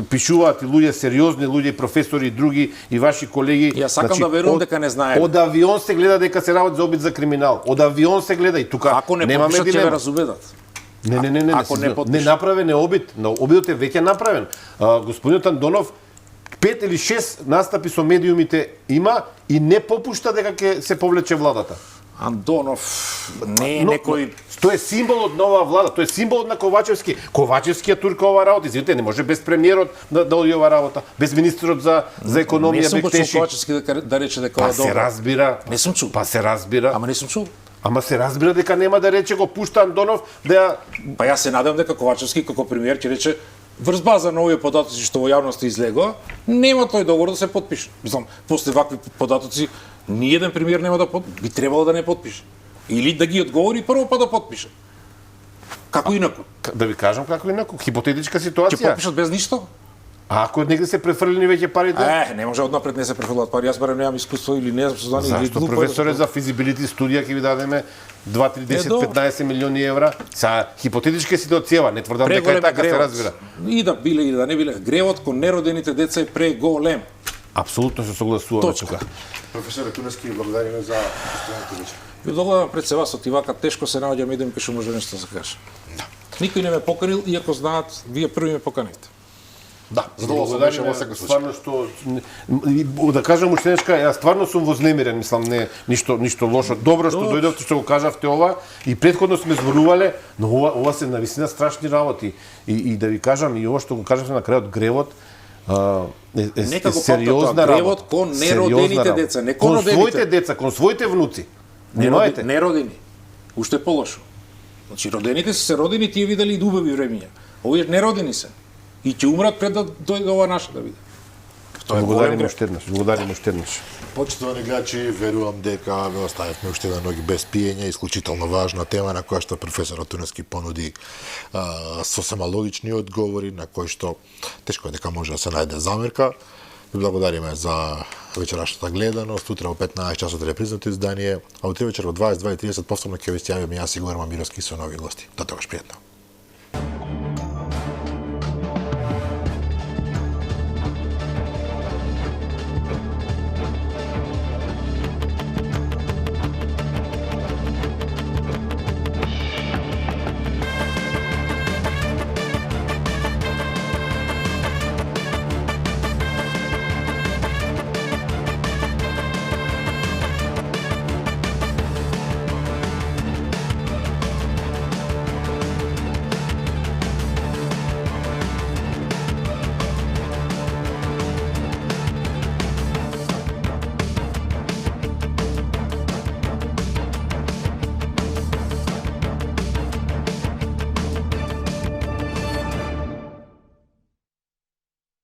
пишуваат и луѓе сериозни, луѓе професори и други и ваши колеги. Ја сакам да верувам дека не знаеле. Од авион се гледа дека се работи за обид за криминал. Од авион се гледа и тука Ако не немаме подпишат ќе ве дилема. разубедат. Не, Ако не не подпишат. направен е обид, но обидот е веќе направен. Господинот Андонов 5 или 6 настапи со медиумите има и не попушта дека ќе се повлече владата. Андонов не е некој. Тој е символот на оваа влада, тој е символот на Ковачевски. Ковачевски ја турка оваа работа. Извинете, не може без премиерот да оди оваа работа, без министрот за економија Не сум го чул Бектеши. Ковачевски да рече дека ова Па е се добро. разбира. Не сум чул. Па се разбира. Ама не сум чул. Ама се разбира дека нема да рече го пушта Андонов да ја Па јас се надевам дека Ковачевски како премиер ќе рече врз база на овие податоци што во јавноста излегоа, нема тој договор да се подпише. Мислам, после вакви податоци ниеден премиер нема да би требало да не подпише. Или да ги одговори прво па да подпише. Како инаку? да ви кажам како инаку, хипотетичка Ќе ситуација. подпишат без ништо? А ако негде се префрлени веќе парите? Не може однапред не се префрлат пари. Јас барем немам искуство или не знам што знам или Зашто, глупо. професоре, за физибилити студија ќе ви дадеме 2, 3, 10, добро. 15 милиони евра. Са хипотетичка ситуација, не тврдам дека е така, се разбира. И да биле и да не биле. Гревот кон неродените деца е преголем. Апсолутно се согласувам Точка. тука. Професоре Тунески, благодариме за постојаното вечер. Ви догледам пред се вас, отивака тешко се наоѓам идем кај што може нешто да се каже. Никој не ме поканил, иако знаат, вие први ме поканите. Да, задоволен сум беше во секој случај. Стварно што да кажам уште нешто, јас стварно сум вознемирен, мислам не ништо лошо. Добро што дојдовте, што го кажавте ова и претходно сме зборувале, но ова се навистина страшни работи. И да ви кажам и ова што го кажавте на крајот гревот, Нека го сериозна памтат, гревот работа. кон Сериозна неродените работа. деца, не кон кон родените. своите деца, кон своите внуци. Немајте. Неродени. Уште полошо. Значи родените се родени, тие видели и убави времиња. Овие неродени се. И ќе умрат пред да дојде ова наша да биде. Тоа е голем Благодарим грев. уште еднаш. Благодарим уште еднаш. Почитувани гледачи, верувам дека ве оставивме уште еден ноги без пиење, исклучително важна тема на која што професорот Тунески понуди сосема логични одговори, на кои што тешко е дека може да се најде замерка. Ви благодариме за вечерашната гледаност. Утре во 15 часот репризнато издание, а утре вечер во 22:30 повторно ќе ви се јавиме јас и Горан Мамировски со нови гости. До тогаш пријатно.